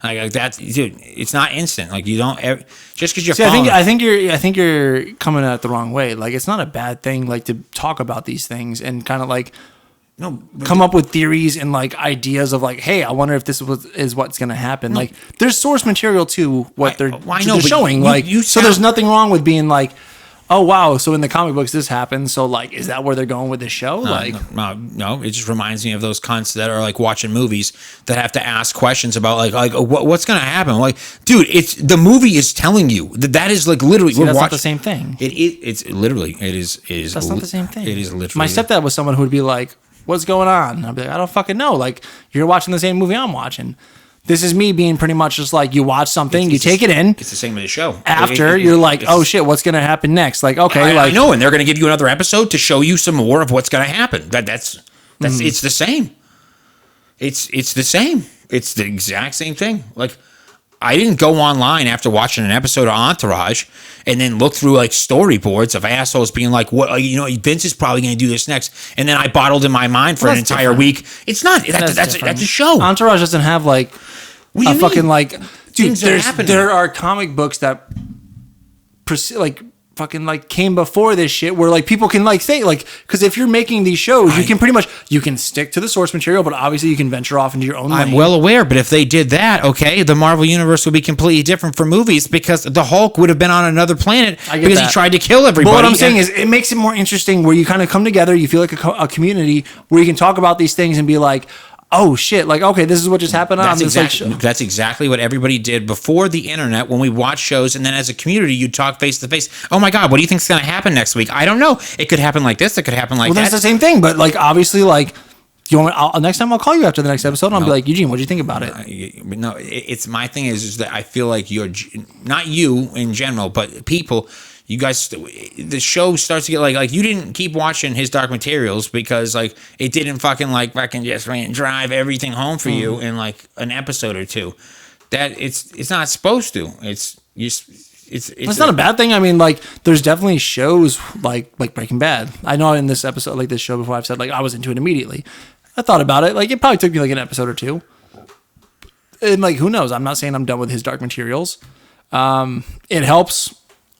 Like that, dude. It's not instant. Like you don't ever, just because you're. See, I think you're coming at it the wrong way. Like it's not a bad thing like to talk about these things and kind of like. No, come up with theories and like ideas of like, hey, I wonder if this is what's going to happen. Like, there's source material to what they're showing. So there's nothing wrong with being like, oh wow, so in the comic books this happens. So like, is that where they're going with this show? No, it just reminds me of those cunts that are like watching movies that have to ask questions about like what's going to happen. Like, dude, it's the movie is telling you that is like literally. See, that's not the same thing. It's literally it is. That's not the same thing. It is literally. My stepdad was someone who would be like, what's going on? And I'd be like, I don't fucking know. Like, you're watching the same movie I'm watching. This is me being pretty much just like, you watch something, you take it in. It's the same with the show. After, you're like, oh shit, what's going to happen next? Like, okay. I know, and they're going to give you another episode to show you some more of what's going to happen. That's it's the same. It's the same. It's the exact same thing. Like, I didn't go online after watching an episode of Entourage and then look through like storyboards of assholes being like, "What Vince is probably going to do this next," and then I bottled in my mind for an entire week. It's not. That's a show. Entourage doesn't have like a fucking like. Dude, there are comic books that fucking like came before this shit where like people can like say like, because if you're making these shows, you can pretty much stick to the source material, but obviously you can venture off into your own I'm lane. well aware, but if they did that, okay, the Marvel universe would be completely different for movies because the Hulk would have been on another planet because he tried to kill everybody. But what I'm saying is it makes it more interesting where you kind of come together, you feel like a community where you can talk about these things and be like, oh shit, like, okay, this is what just happened on this show. That's exactly what everybody did before the internet when we watched shows, and then as a community, you'd talk face to face. Oh my God, what do you think's going to happen next week? I don't know. It could happen like this. It could happen like that. Well, that's the same thing, but like, obviously, like, next time I'll call you after the next episode, and I'll be like, Eugene, what do you think about it? No, it's my thing is that I feel like you're, not you in general, but people, you guys, the show starts to get like you didn't keep watching his Dark Materials because like it didn't fucking just drive everything home for you in like an episode or two. That it's not supposed to. It's not a bad thing. I mean, like there's definitely shows like Breaking Bad. I know in this episode, like this show before, I've said like I was into it immediately. I thought about it. Like it probably took me like an episode or two. And like who knows? I'm not saying I'm done with his Dark Materials. It helps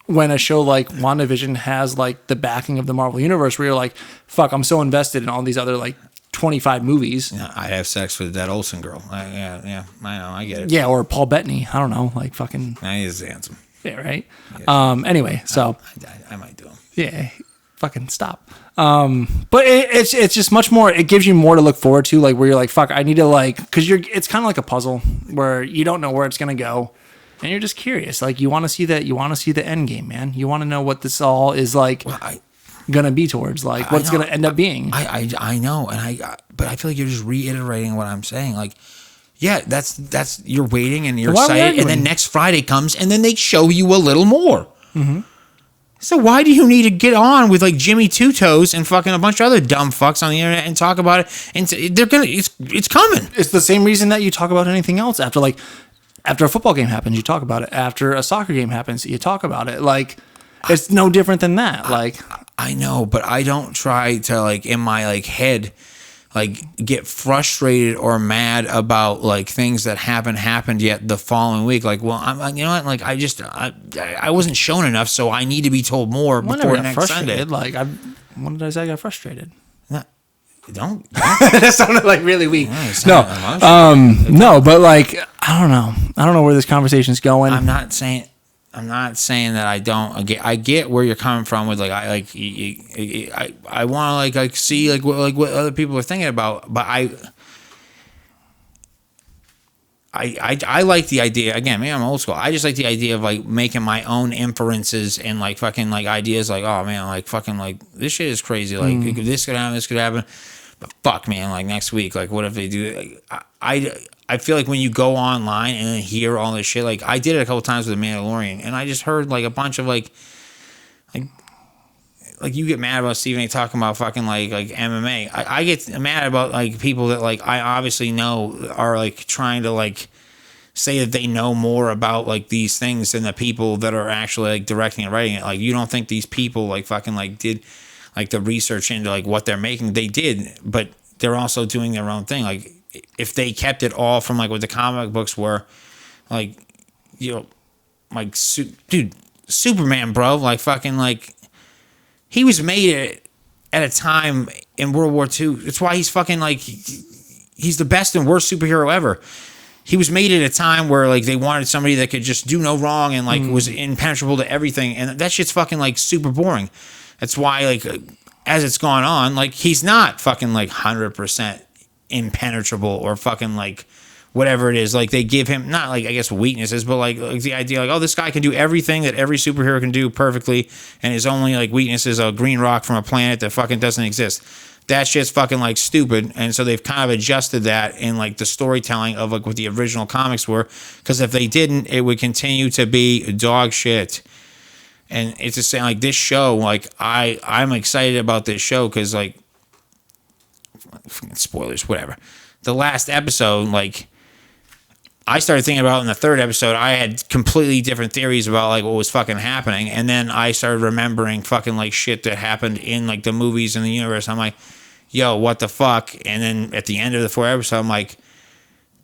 when a show like WandaVision has like the backing of the Marvel Universe where you're like, fuck, I'm so invested in all these other like 25 movies. Yeah, I'd have sex with that Olsen girl. Yeah, I know, I get it. Yeah, or Paul Bettany. I don't know, like fucking. He is handsome. Yeah, right. Yeah. Anyway, so I might do him. Yeah, fucking stop. But it's just much more. It gives you more to look forward to, like where you're like, fuck, I need to like, because it's kind of like a puzzle where you don't know where it's gonna go. And you're just curious, like you want to see that. You want to see the end game, man. You want to know what this all is like, gonna be towards, like what's gonna end up being. I know, but I feel like you're just reiterating what I'm saying. Like, yeah, that's you're waiting and you're excited, and then next Friday comes, and then they show you a little more. Mm-hmm. So why do you need to get on with like Jimmy Two Toes and fucking a bunch of other dumb fucks on the internet and talk about it? And they're gonna, it's coming. It's the same reason that you talk about anything else after a football game happens, you talk about it. After a soccer game happens, you talk about it. Like, it's no different than that. Like, I know, but I don't try to like in my like head, like get frustrated or mad about like things that haven't happened yet the following week. Like, well, I'm you know what? Like, I wasn't shown enough, so I need to be told more before next Sunday. Like, when did I say I got frustrated? Don't. That sounded like really weak. No, but like I don't know where this conversation's going. I'm not saying that I don't. I get where you're coming from with like I want to like see like what other people are thinking about, but I like the idea. Again, maybe I'm old school. I just like the idea of like making my own inferences and like fucking like ideas like, oh man, like fucking like this shit is crazy. Like this could happen, this could happen. But fuck man, like next week, like what if they do? Like, I feel like when you go online and hear all this shit, like I did it a couple times with The Mandalorian, and I just heard like a bunch of like like you get mad about Stephen A. talking about fucking like MMA. I get mad about like people that like I obviously know are like trying to like say that they know more about like these things than the people that are actually like directing and writing it. Like you don't think these people like fucking like did like the research into like what they're making? They did, but they're also doing their own thing. Like if they kept it all from like what the comic books were, like like dude, Superman, bro, like fucking like he was made at a time in World War II. That's why he's fucking like he's the best and worst superhero ever. He was made at a time where like they wanted somebody that could just do no wrong and like was impenetrable to everything, and that shit's fucking like super boring. That's why like as it's gone on, like he's not fucking like 100% impenetrable or fucking like whatever it is. Like they give him not like I guess weaknesses, but like the idea like, oh, this guy can do everything that every superhero can do perfectly, and his only like weakness is a green rock from a planet that fucking doesn't exist. That shit's fucking like stupid, and so they've kind of adjusted that in like the storytelling of like what the original comics were, because if they didn't, it would continue to be dog shit. And it's just saying like this show, like I'm excited about this show because like spoilers, whatever. The last episode, like I started thinking about in the third episode, I had completely different theories about like what was fucking happening, and then I started remembering fucking like shit that happened in like the movies and the universe. I'm like, yo, what the fuck? And then at the end of the fourth episode, I'm like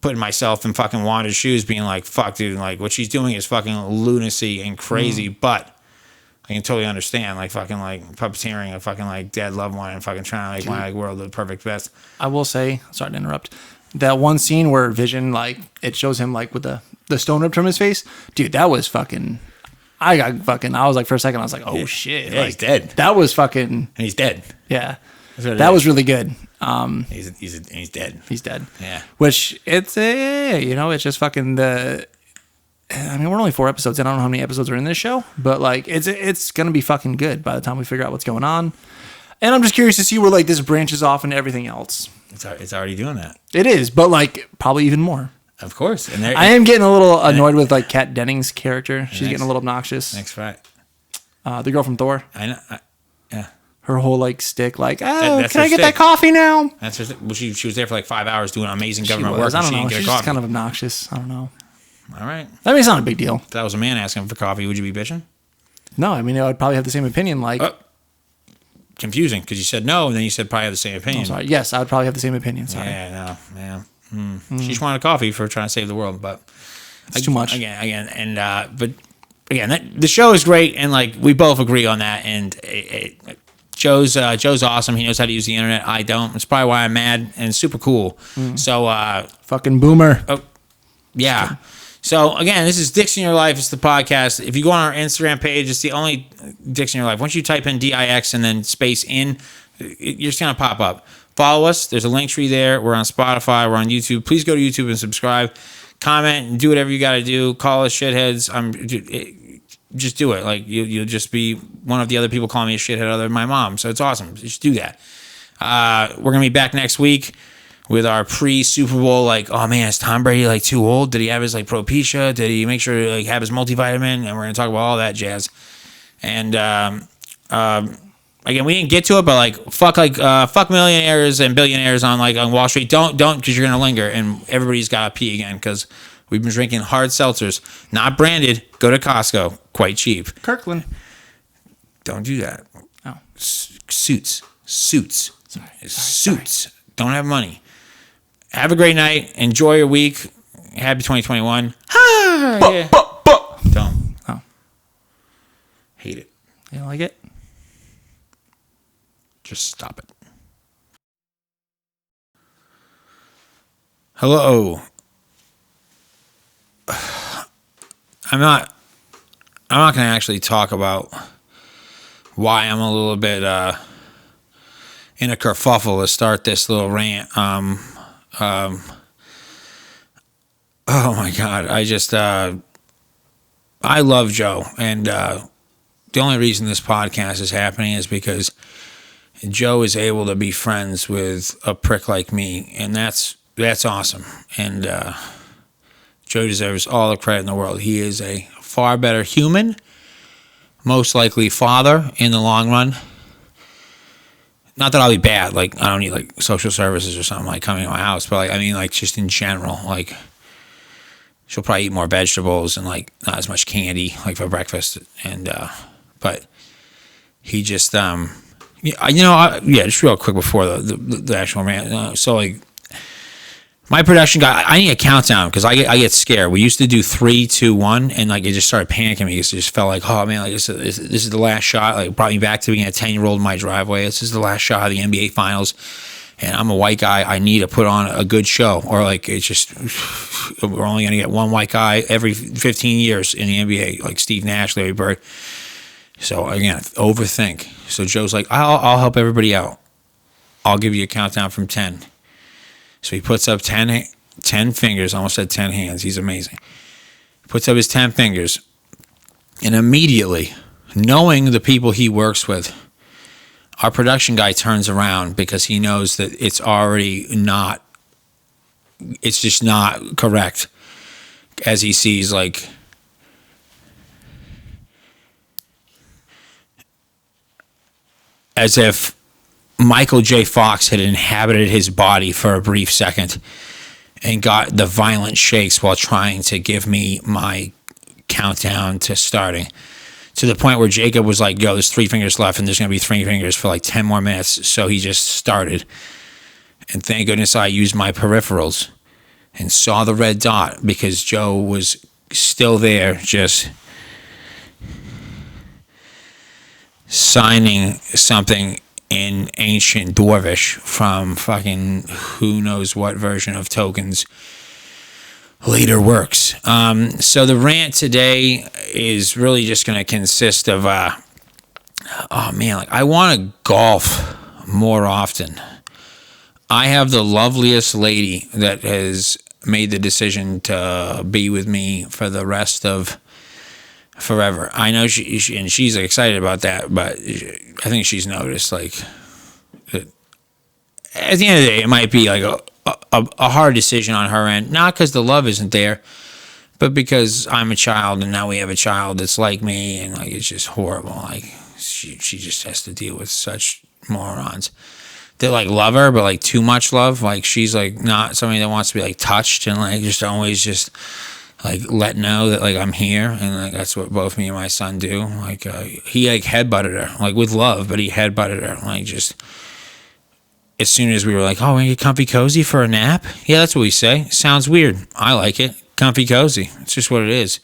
putting myself in fucking Wanda's shoes, being like, fuck, dude, like what she's doing is fucking lunacy and crazy, but I can totally understand like fucking like puppeteering a fucking like dead loved one and fucking trying to like my world the perfect best. I will say, sorry to interrupt, that one scene where Vision, like, it shows him, like, with the stone ripped from his face. Dude, that was fucking... I was like, for a second, I was like, oh, shit. Yeah, like, he's dead. That was fucking... And he's dead. Yeah. That was really good. He's dead. He's dead. Yeah. Which, it's just fucking the... I mean, we're only 4 episodes. I don't know how many episodes are in this show, but, like, it's going to be fucking good by the time we figure out what's going on. And I'm just curious to see where, like, this branches off into everything else. It's already doing that. It is, but like probably even more. Of course. And I am getting a little annoyed with like Kat Dennings' character. She's getting a little obnoxious. Next fact. The girl from Thor. I know. Yeah. Her whole like stick, like, that's can I get stick. that coffee now? That's her. Well, she was there for like 5 hours doing amazing government She was. work. I don't know. She She's didn't get a just coffee. kind of obnoxious. I don't know. All right. I mean, it's not a big deal. If that was a man asking for coffee, would you be bitching? No, I mean, I would probably have the same opinion. Like, confusing because you said no, and then you said probably have the same opinion. I'm sorry. Yes, I would probably have the same opinion. Sorry. Yeah, no, man. She just wanted coffee for trying to save the world, but It's too much. Again, and but again, the show is great, and like we both agree on that. And Joe's awesome. He knows how to use the internet. I don't. It's probably why I'm mad, and it's super cool. So Fucking boomer. yeah. So again, this is Dicks in Your Life. It's the podcast. If you go on our Instagram page, it's the only Dicks in Your Life. Once you type in DIX and then space in, you're just gonna pop up. Follow us. There's a link tree there. We're on Spotify. We're on YouTube. Please go to YouTube and subscribe. Comment and do whatever you got to do. Call us shitheads. Just do it. Like you'll just be one of the other people calling me a shithead other than my mom. So it's awesome. Just do that. We're gonna be back next week with our pre-Super Bowl, like, oh man, is Tom Brady like too old? Did he have his like Propecia? Did he make sure to like have his multivitamin? And we're gonna talk about all that jazz. And again, we didn't get to it, but like fuck millionaires and billionaires on Wall Street. Don't because you're gonna linger, and everybody's gotta pee again because we've been drinking hard seltzers, not branded. Go to Costco, quite cheap. Kirkland. Don't do that. Oh. Suits. Sorry. Don't have money. Have a great night. Enjoy your week. Happy 2021. Yeah. Don't. Oh. Hate it. You don't like it? Just stop it. Hello. I'm not going to actually talk about why I'm a little bit in a kerfuffle to start this little rant. Oh my God. I love Joe. And the only reason this podcast is happening is because Joe is able to be friends with a prick like me. And that's awesome. And Joe deserves all the credit in the world. He is a far better human, most likely father in the long run. not that I'll be bad. Like, I don't need like social services or something like coming to my house, but like, I mean, like just in general, like she'll probably eat more vegetables and like not as much candy like for breakfast. And, but he just, just real quick before the actual rant. So like, my production guy, I need a countdown because I get scared. We used to do 3, 2, 1, and like it just started panicking me because it just felt like, oh man, like this is the last shot. Like it brought me back to being a 10-year-old in my driveway. This is the last shot of the NBA Finals, and I'm a white guy. I need to put on a good show, or like it's just we're only gonna get one white guy every 15 years in the NBA, like Steve Nash, Larry Bird. So again, overthink. So Joe's like, I'll help everybody out. I'll give you a countdown from 10. So he puts up 10 fingers, almost said 10 hands. He's amazing. He puts up his 10 fingers. And immediately, knowing the people he works with, our production guy turns around because he knows that it's just not correct. As he sees, like, as if Michael J. Fox had inhabited his body for a brief second and got the violent shakes while trying to give me my countdown to starting, to the point where Jacob was like, yo, there's 3 fingers left and there's going to be 3 fingers for like 10 more minutes. So he just started. And thank goodness I used my peripherals and saw the red dot because Joe was still there just signing something in ancient Dwarvish from fucking who knows what version of Tolkien's later works. So the rant today is really just going to consist of, like I want to golf more often. I have the loveliest lady that has made the decision to be with me for the rest of forever. I know she's excited about that, but I think she's noticed, like, that at the end of the day, it might be like a hard decision on her end, not because the love isn't there, but because I'm a child and now we have a child that's like me, and like it's just horrible. Like she just has to deal with such morons that like love her, but like too much love. Like she's like not somebody that wants to be like touched and like just always just like let know that like I'm here, and like that's what both me and my son do. Like he like headbutted her like with love, but he headbutted her like just as soon as we were like, oh, we get comfy cozy for a nap. Yeah, that's what we say. Sounds weird. I like it. Comfy cozy. It's just what it is.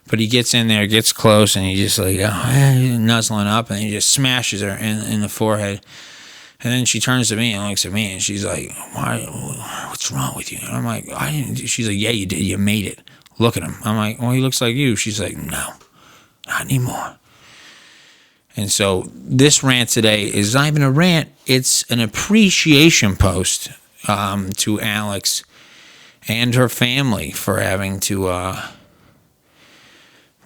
But he gets in there, gets close, and he just like nuzzling up, and he just smashes her in the forehead. And then she turns to me and looks at me, and she's like, "Why? What's wrong with you?" And I'm like, "I didn't." She's like, "Yeah, you did. You made it. Look at him." I'm like, "Well, he looks like you." She's like, "No, not anymore." And so this rant today is not even a rant. It's an appreciation post to Alex and her family for having to,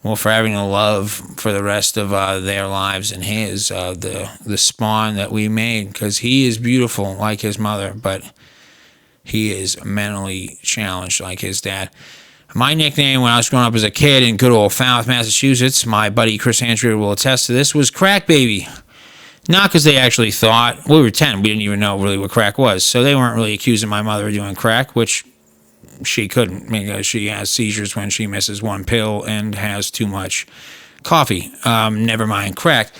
for having to love for the rest of their lives and his, the spawn that we made. Because he is beautiful like his mother, but he is mentally challenged like his dad. My nickname when I was growing up as a kid in good old Falmouth, Massachusetts, my buddy Chris Andrew will attest to this, was Crack Baby. Not because they actually thought, we were 10, we didn't even know really what crack was. So they weren't really accusing my mother of doing crack, which she couldn't because she has seizures when she misses one pill and has too much coffee. Never mind crack.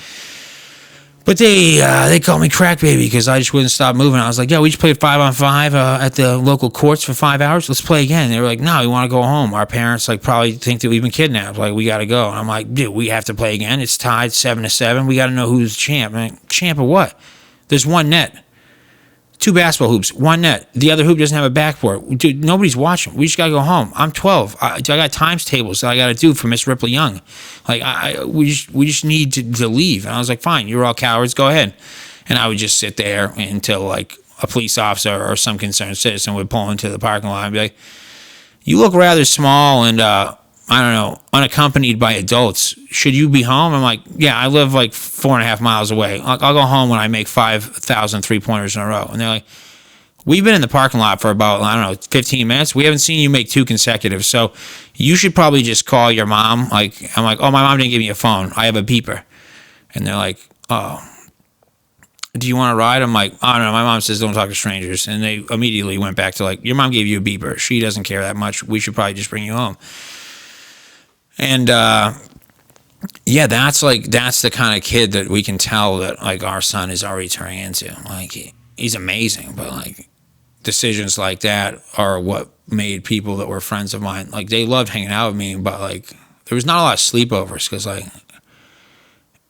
But they called me Crack Baby because I just wouldn't stop moving. I was like, yeah, we just played 5-on-5 at the local courts for 5 hours. Let's play again. They were like, no, we want to go home. Our parents like probably think that we've been kidnapped. Like, we got to go. And I'm like, dude, we have to play again. It's tied 7-7. We got to know who's champ. I'm like, champ of what? There's one net. 2 basketball hoops, 1 net. The other hoop doesn't have a backboard. Dude, nobody's watching. We just got to go home. I'm 12. I got times tables that I got to do for Miss Ripley Young. Like, we just need to leave. And I was like, fine, you're all cowards. Go ahead. And I would just sit there until, like, a police officer or some concerned citizen would pull into the parking lot and be like, you look rather small and, I don't know, unaccompanied by adults. Should you be home? I'm like, yeah, I live like 4.5 miles away. I'll go home when I make 5,000 3-pointers in a row. And they're like, we've been in the parking lot for about, I don't know, 15 minutes. We haven't seen you make 2 consecutive. So you should probably just call your mom. Like, I'm like, oh, my mom didn't give me a phone. I have a beeper. And they're like, oh. do you want to ride? I'm like, oh no, my mom says don't talk to strangers. And they immediately went back to like, your mom gave you a beeper. She doesn't care that much. We should probably just bring you home. And yeah, that's the kind of kid that we can tell that like our son is already turning into. Like he's amazing, but like decisions like that are what made people that were friends of mine, like they loved hanging out with me, but like there was not a lot of sleepovers because like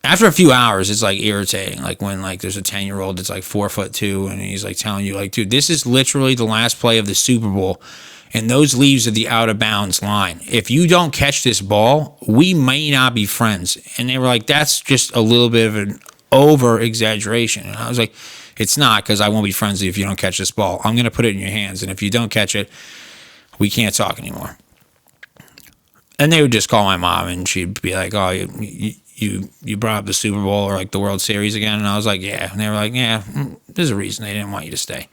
after a few hours it's like irritating, like when like there's a 10-year-old that's like 4'2" and he's like telling you like, dude, this is literally the last play of the Super Bowl and those leaves are the out of bounds line. If you don't catch this ball, we may not be friends. And they were like, that's just a little bit of an over exaggeration. And I was like, it's not, because I won't be friends with you if you don't catch this ball. I'm going to put it in your hands, and if you don't catch it, we can't talk anymore. And they would just call my mom, and she'd be like, oh, you brought up the Super Bowl or like the World Series again? And I was like, yeah. And they were like, yeah, there's a reason they didn't want you to stay.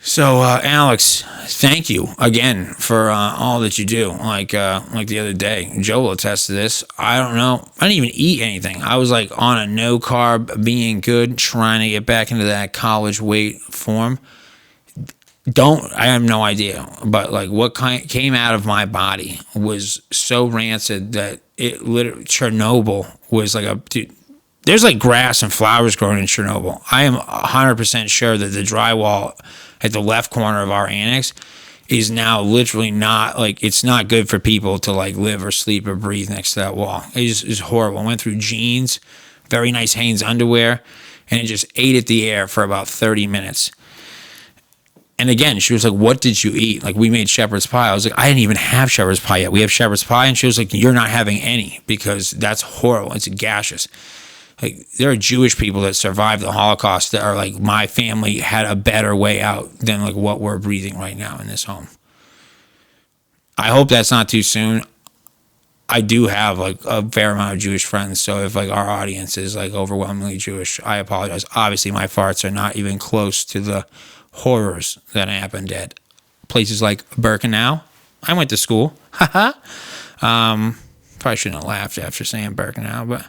So, Alex, thank you again for all that you do. Like the other day, Joe will attest to this. I don't know. I didn't even eat anything. I was like on a no carb, being good, trying to get back into that college weight form. I have no idea. But like what came out of my body was so rancid that it literally, Chernobyl was like dude, there's like grass and flowers growing in Chernobyl. I am 100% sure that the drywall at the left corner of our annex is now literally not, like, it's not good for people to like live or sleep or breathe next to that wall. It's horrible. I went through jeans, very nice Hanes underwear, and it just ate at the air for about 30 minutes. And again, she was like, what did you eat? Like, we made shepherd's pie. I was like, I didn't even have shepherd's pie yet. We have shepherd's pie. And she was like, you're not having any because that's horrible. It's gaseous. Like, there are Jewish people that survived the Holocaust that are like, my family had a better way out than like what we're breathing right now in this home. I hope that's not too soon. I do have like a fair amount of Jewish friends. So if like our audience is like overwhelmingly Jewish, I apologize. Obviously my farts are not even close to the horrors that happened at places like Birkenau. I went to school. Probably shouldn't have laughed after saying Birkenau, but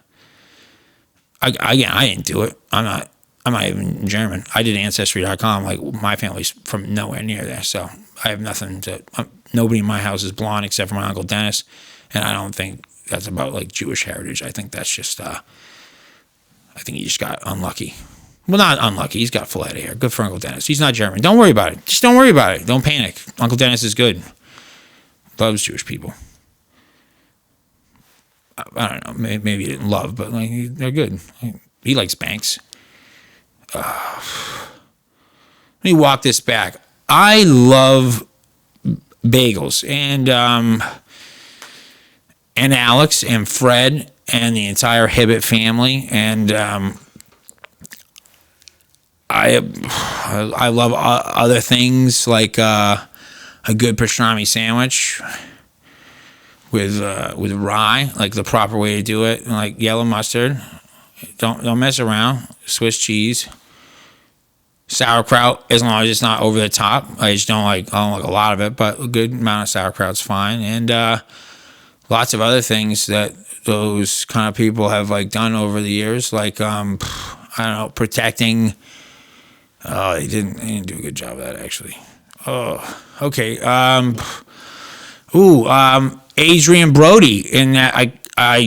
I didn't do it. I'm not even German. I did Ancestry.com. Like, my family's from nowhere near there, so I have nothing to. Nobody in my house is blonde except for my Uncle Dennis, and I don't think that's about like Jewish heritage. I think that's just. I think he just got unlucky. Well, not unlucky. He's got full head of hair. Good for Uncle Dennis. He's not German. Don't worry about it. Just don't worry about it. Don't panic. Uncle Dennis is good. Loves Jewish people. I don't know. Maybe he didn't love, but like they're good. He likes Banks. Let me walk this back. I love bagels and Alex and Fred and the entire Hibbett family, and I love other things like a good pastrami sandwich with rye, like the proper way to do it, like yellow mustard. Don't mess around. Swiss cheese, sauerkraut, as long as it's not over the top. I don't like a lot of it, but a good amount of sauerkraut's fine. And lots of other things that those kind of people have like done over the years, like I don't know, protecting. They didn't do a good job of that actually. Oh, okay. Adrian Brody, and I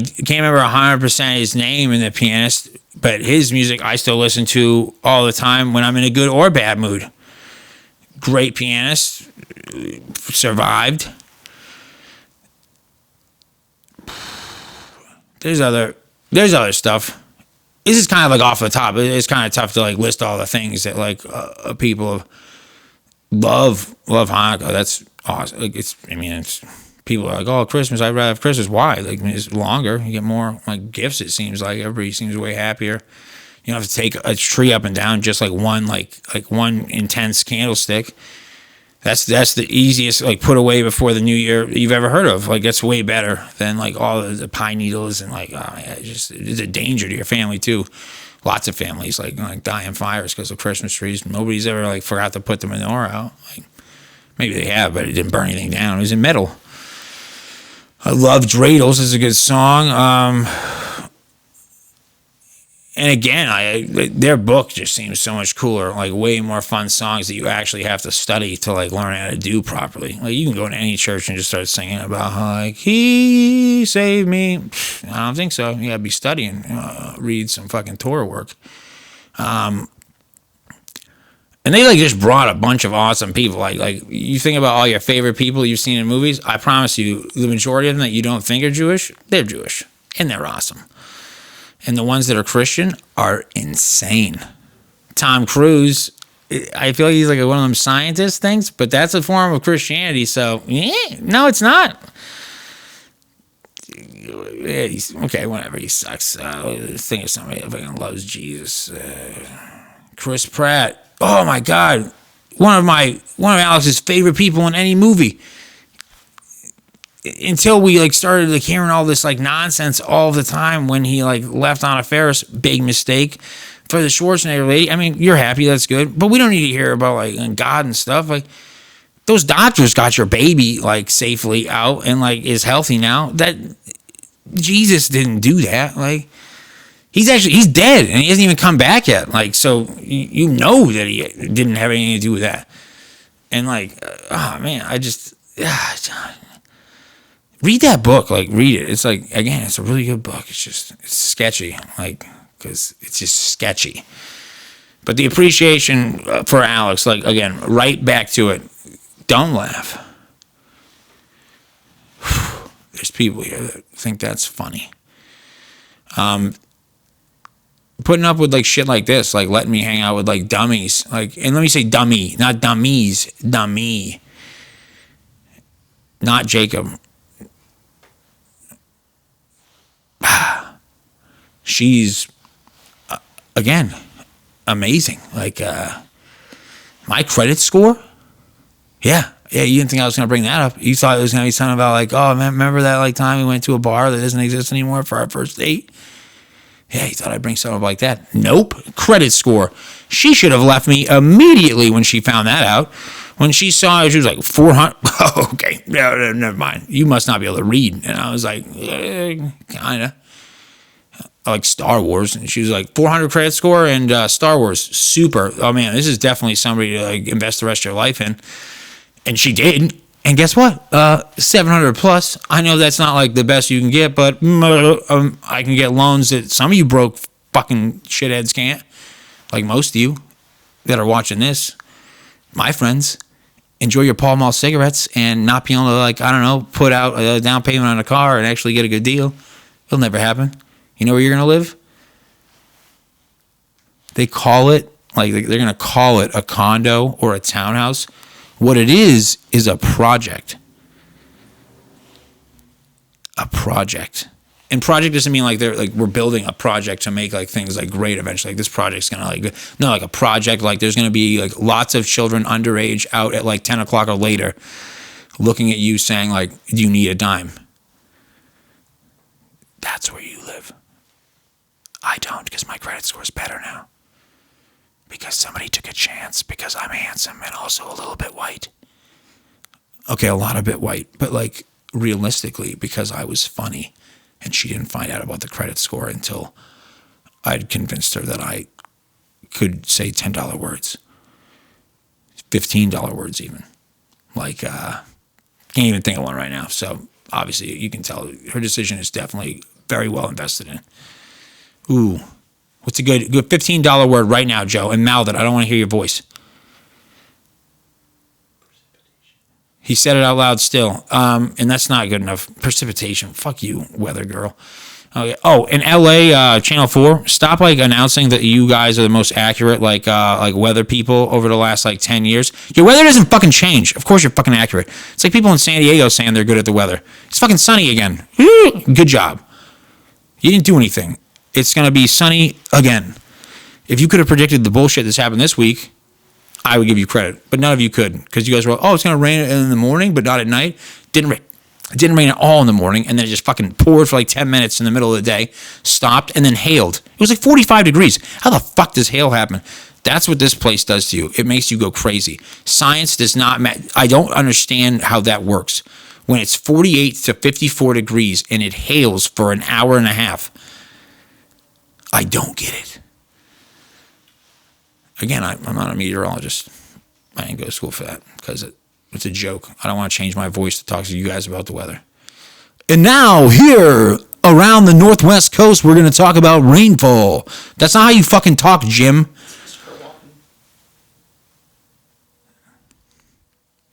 can't remember 100% his name in the pianist, but his music I still listen to all the time when I'm in a good or bad mood. Great pianist, survived. There's other stuff. This is kind of like off the top. It's kind of tough to like list all the things that like people love Hanukkah. That's awesome. Like it's people are like, oh, Christmas, I'd rather have Christmas. Why? Like, it's longer. You get more like gifts. It seems like everybody seems way happier. You don't have to take a tree up and down just like one intense candlestick. That's the easiest like put away before the new year you've ever heard of. Like, that's way better than like all the pine needles and like it's a danger to your family too. Lots of families like die in fires because of Christmas trees. Nobody's ever like forgot to put the menorah out. Like, maybe they have, but it didn't burn anything down. It was in metal. I love Dreidels. It's a good song. And again, their book just seems so much cooler, like way more fun songs that you actually have to study to like learn how to do properly. Like you can go to any church and just start singing about how like he saved me. I don't think so. You gotta be studying, read some fucking Torah work. And they like just brought a bunch of awesome people. Like you think about all your favorite people you've seen in movies. I promise you, the majority of them that you don't think are Jewish, they're Jewish and they're awesome. And the ones that are Christian are insane. Tom Cruise, I feel like he's like one of them scientist things, but that's a form of Christianity. So, no, it's not. Okay, whatever. He sucks. Think of somebody that fucking loves Jesus. Chris Pratt. Oh my God, one of Alex's favorite people in any movie. Until we like started like hearing all this like nonsense all the time when he like left on a Ferris, big mistake for the Schwarzenegger lady. I mean, you're happy, that's good, but we don't need to hear about like God and stuff. Like those doctors got your baby like safely out and like is healthy now. That Jesus didn't do that. Like he's dead and he hasn't even come back yet. Like so you know that he didn't have anything to do with that. And like, oh man, I just. Read that book, like read it. It's like, again, it's a really good book. It's sketchy, like, because it's just sketchy. But the appreciation for Alex, like, again, right back to it. Don't laugh. There's people here that think that's funny. Putting up with like shit like this, like letting me hang out with like dummies, like, and let me say dummy, not dummies, dummy, not Jacob. She's again amazing. Like my credit score. Yeah, you didn't think I was gonna bring that up. You thought it was gonna be something about like, oh man, remember that like time we went to a bar that doesn't exist anymore for our first date? Yeah, you thought I'd bring something up like that. Nope. Credit score. She should have left me immediately when she found that out. When she saw it, she was like 400. Oh, okay, no, never mind. You must not be able to read. And I was like, kinda. I like Star Wars, and she was like 400 credit score and Star Wars, super. Oh man, this is definitely somebody to like invest the rest of your life in. And she did. And guess what? 700 plus. I know that's not like the best you can get, but I can get loans that some of you broke fucking shitheads can't. Like most of you that are watching this, my friends, enjoy your Pall Mall cigarettes and not be able to like, I don't know, put out a down payment on a car and actually get a good deal. It'll never happen. You know where you're going to live? They call it, like they're going to call it a condo or a townhouse. What it is a project. A project. And project doesn't mean like they're like we're building a project to make like things like great eventually. Like this project's gonna like no, like a project like there's gonna be like lots of children underage out at like 10 o'clock or later looking at you saying like, do you need a dime? That's where you live. I don't, because my credit score's better now. Because somebody took a chance, because I'm handsome and also a little bit white. Okay, a lot of bit white, but like realistically, because I was funny and she didn't find out about the credit score until I'd convinced her that I could say $10 words, $15 words even. Like, can't even think of one right now. So obviously you can tell her decision is definitely very well invested in. Ooh. What's a good $15 word right now, Joe? And mouth it. I don't want to hear your voice. He said it out loud still. And that's not good enough. Precipitation. Fuck you, weather girl. Okay. Oh, in LA, Channel 4, stop like announcing that you guys are the most accurate like weather people over the last like 10 years. Your weather doesn't fucking change. Of course you're fucking accurate. It's like people in San Diego saying they're good at the weather. It's fucking sunny again. Good job. You didn't do anything. It's going to be sunny again. If you could have predicted the bullshit that's happened this week, I would give you credit. But none of you could. Because you guys were like, oh, it's going to rain in the morning, but not at night. Didn't rain. It didn't rain at all in the morning. And then it just fucking poured for like 10 minutes in the middle of the day. Stopped and then hailed. It was like 45 degrees. How the fuck does hail happen? That's what this place does to you. It makes you go crazy. Science does not I don't understand how that works. When it's 48 to 54 degrees and it hails for an hour and a half. I don't get it. Again, I'm not a meteorologist. I didn't go to school for that because it's a joke. I don't want to change my voice to talk to you guys about the weather. And now, here around the Northwest coast, we're going to talk about rainfall. That's not how you fucking talk, Jim.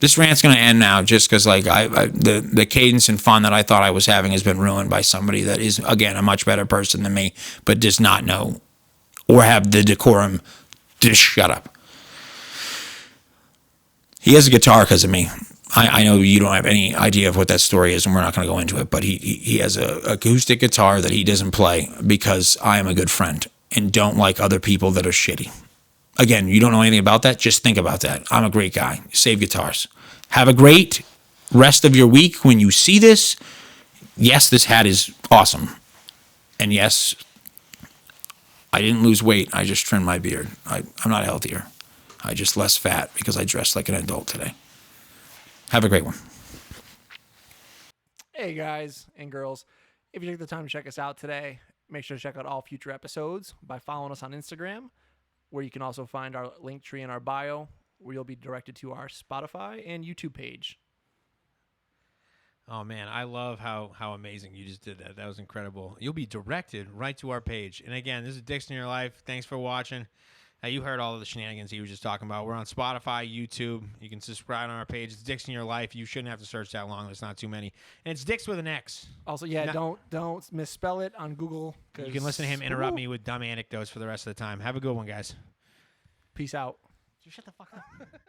This rant's going to end now just because like the cadence and fun that I thought I was having has been ruined by somebody that is, again, a much better person than me, but does not know or have the decorum to just shut up. He has a guitar because of me. I know you don't have any idea of what that story is, and we're not going to go into it, but he has an acoustic guitar that he doesn't play because I am a good friend and don't like other people that are shitty. Again, you don't know anything about that? Just think about that. I'm a great guy. Save guitars. Have a great rest of your week when you see this. Yes, this hat is awesome. And yes, I didn't lose weight. I just trimmed my beard. I'm not healthier. I just less fat because I dressed like an adult today. Have a great one. Hey, guys and girls. If you took the time to check us out today, make sure to check out all future episodes by following us on Instagram, where you can also find our link tree in our bio, where you'll be directed to our Spotify and YouTube page. Oh, man, I love how amazing you just did that. That was incredible. You'll be directed right to our page. And, again, this is Dicks in Your Life. Thanks for watching. You heard all of the shenanigans he was just talking about. We're on Spotify, YouTube. You can subscribe on our page. It's Dicks in Your Life. You shouldn't have to search that long. There's not too many. And it's Dicks with an X. Also, don't misspell it on Google. You can listen to him interrupt me with dumb anecdotes for the rest of the time. Have a good one, guys. Peace out. Shut the fuck up.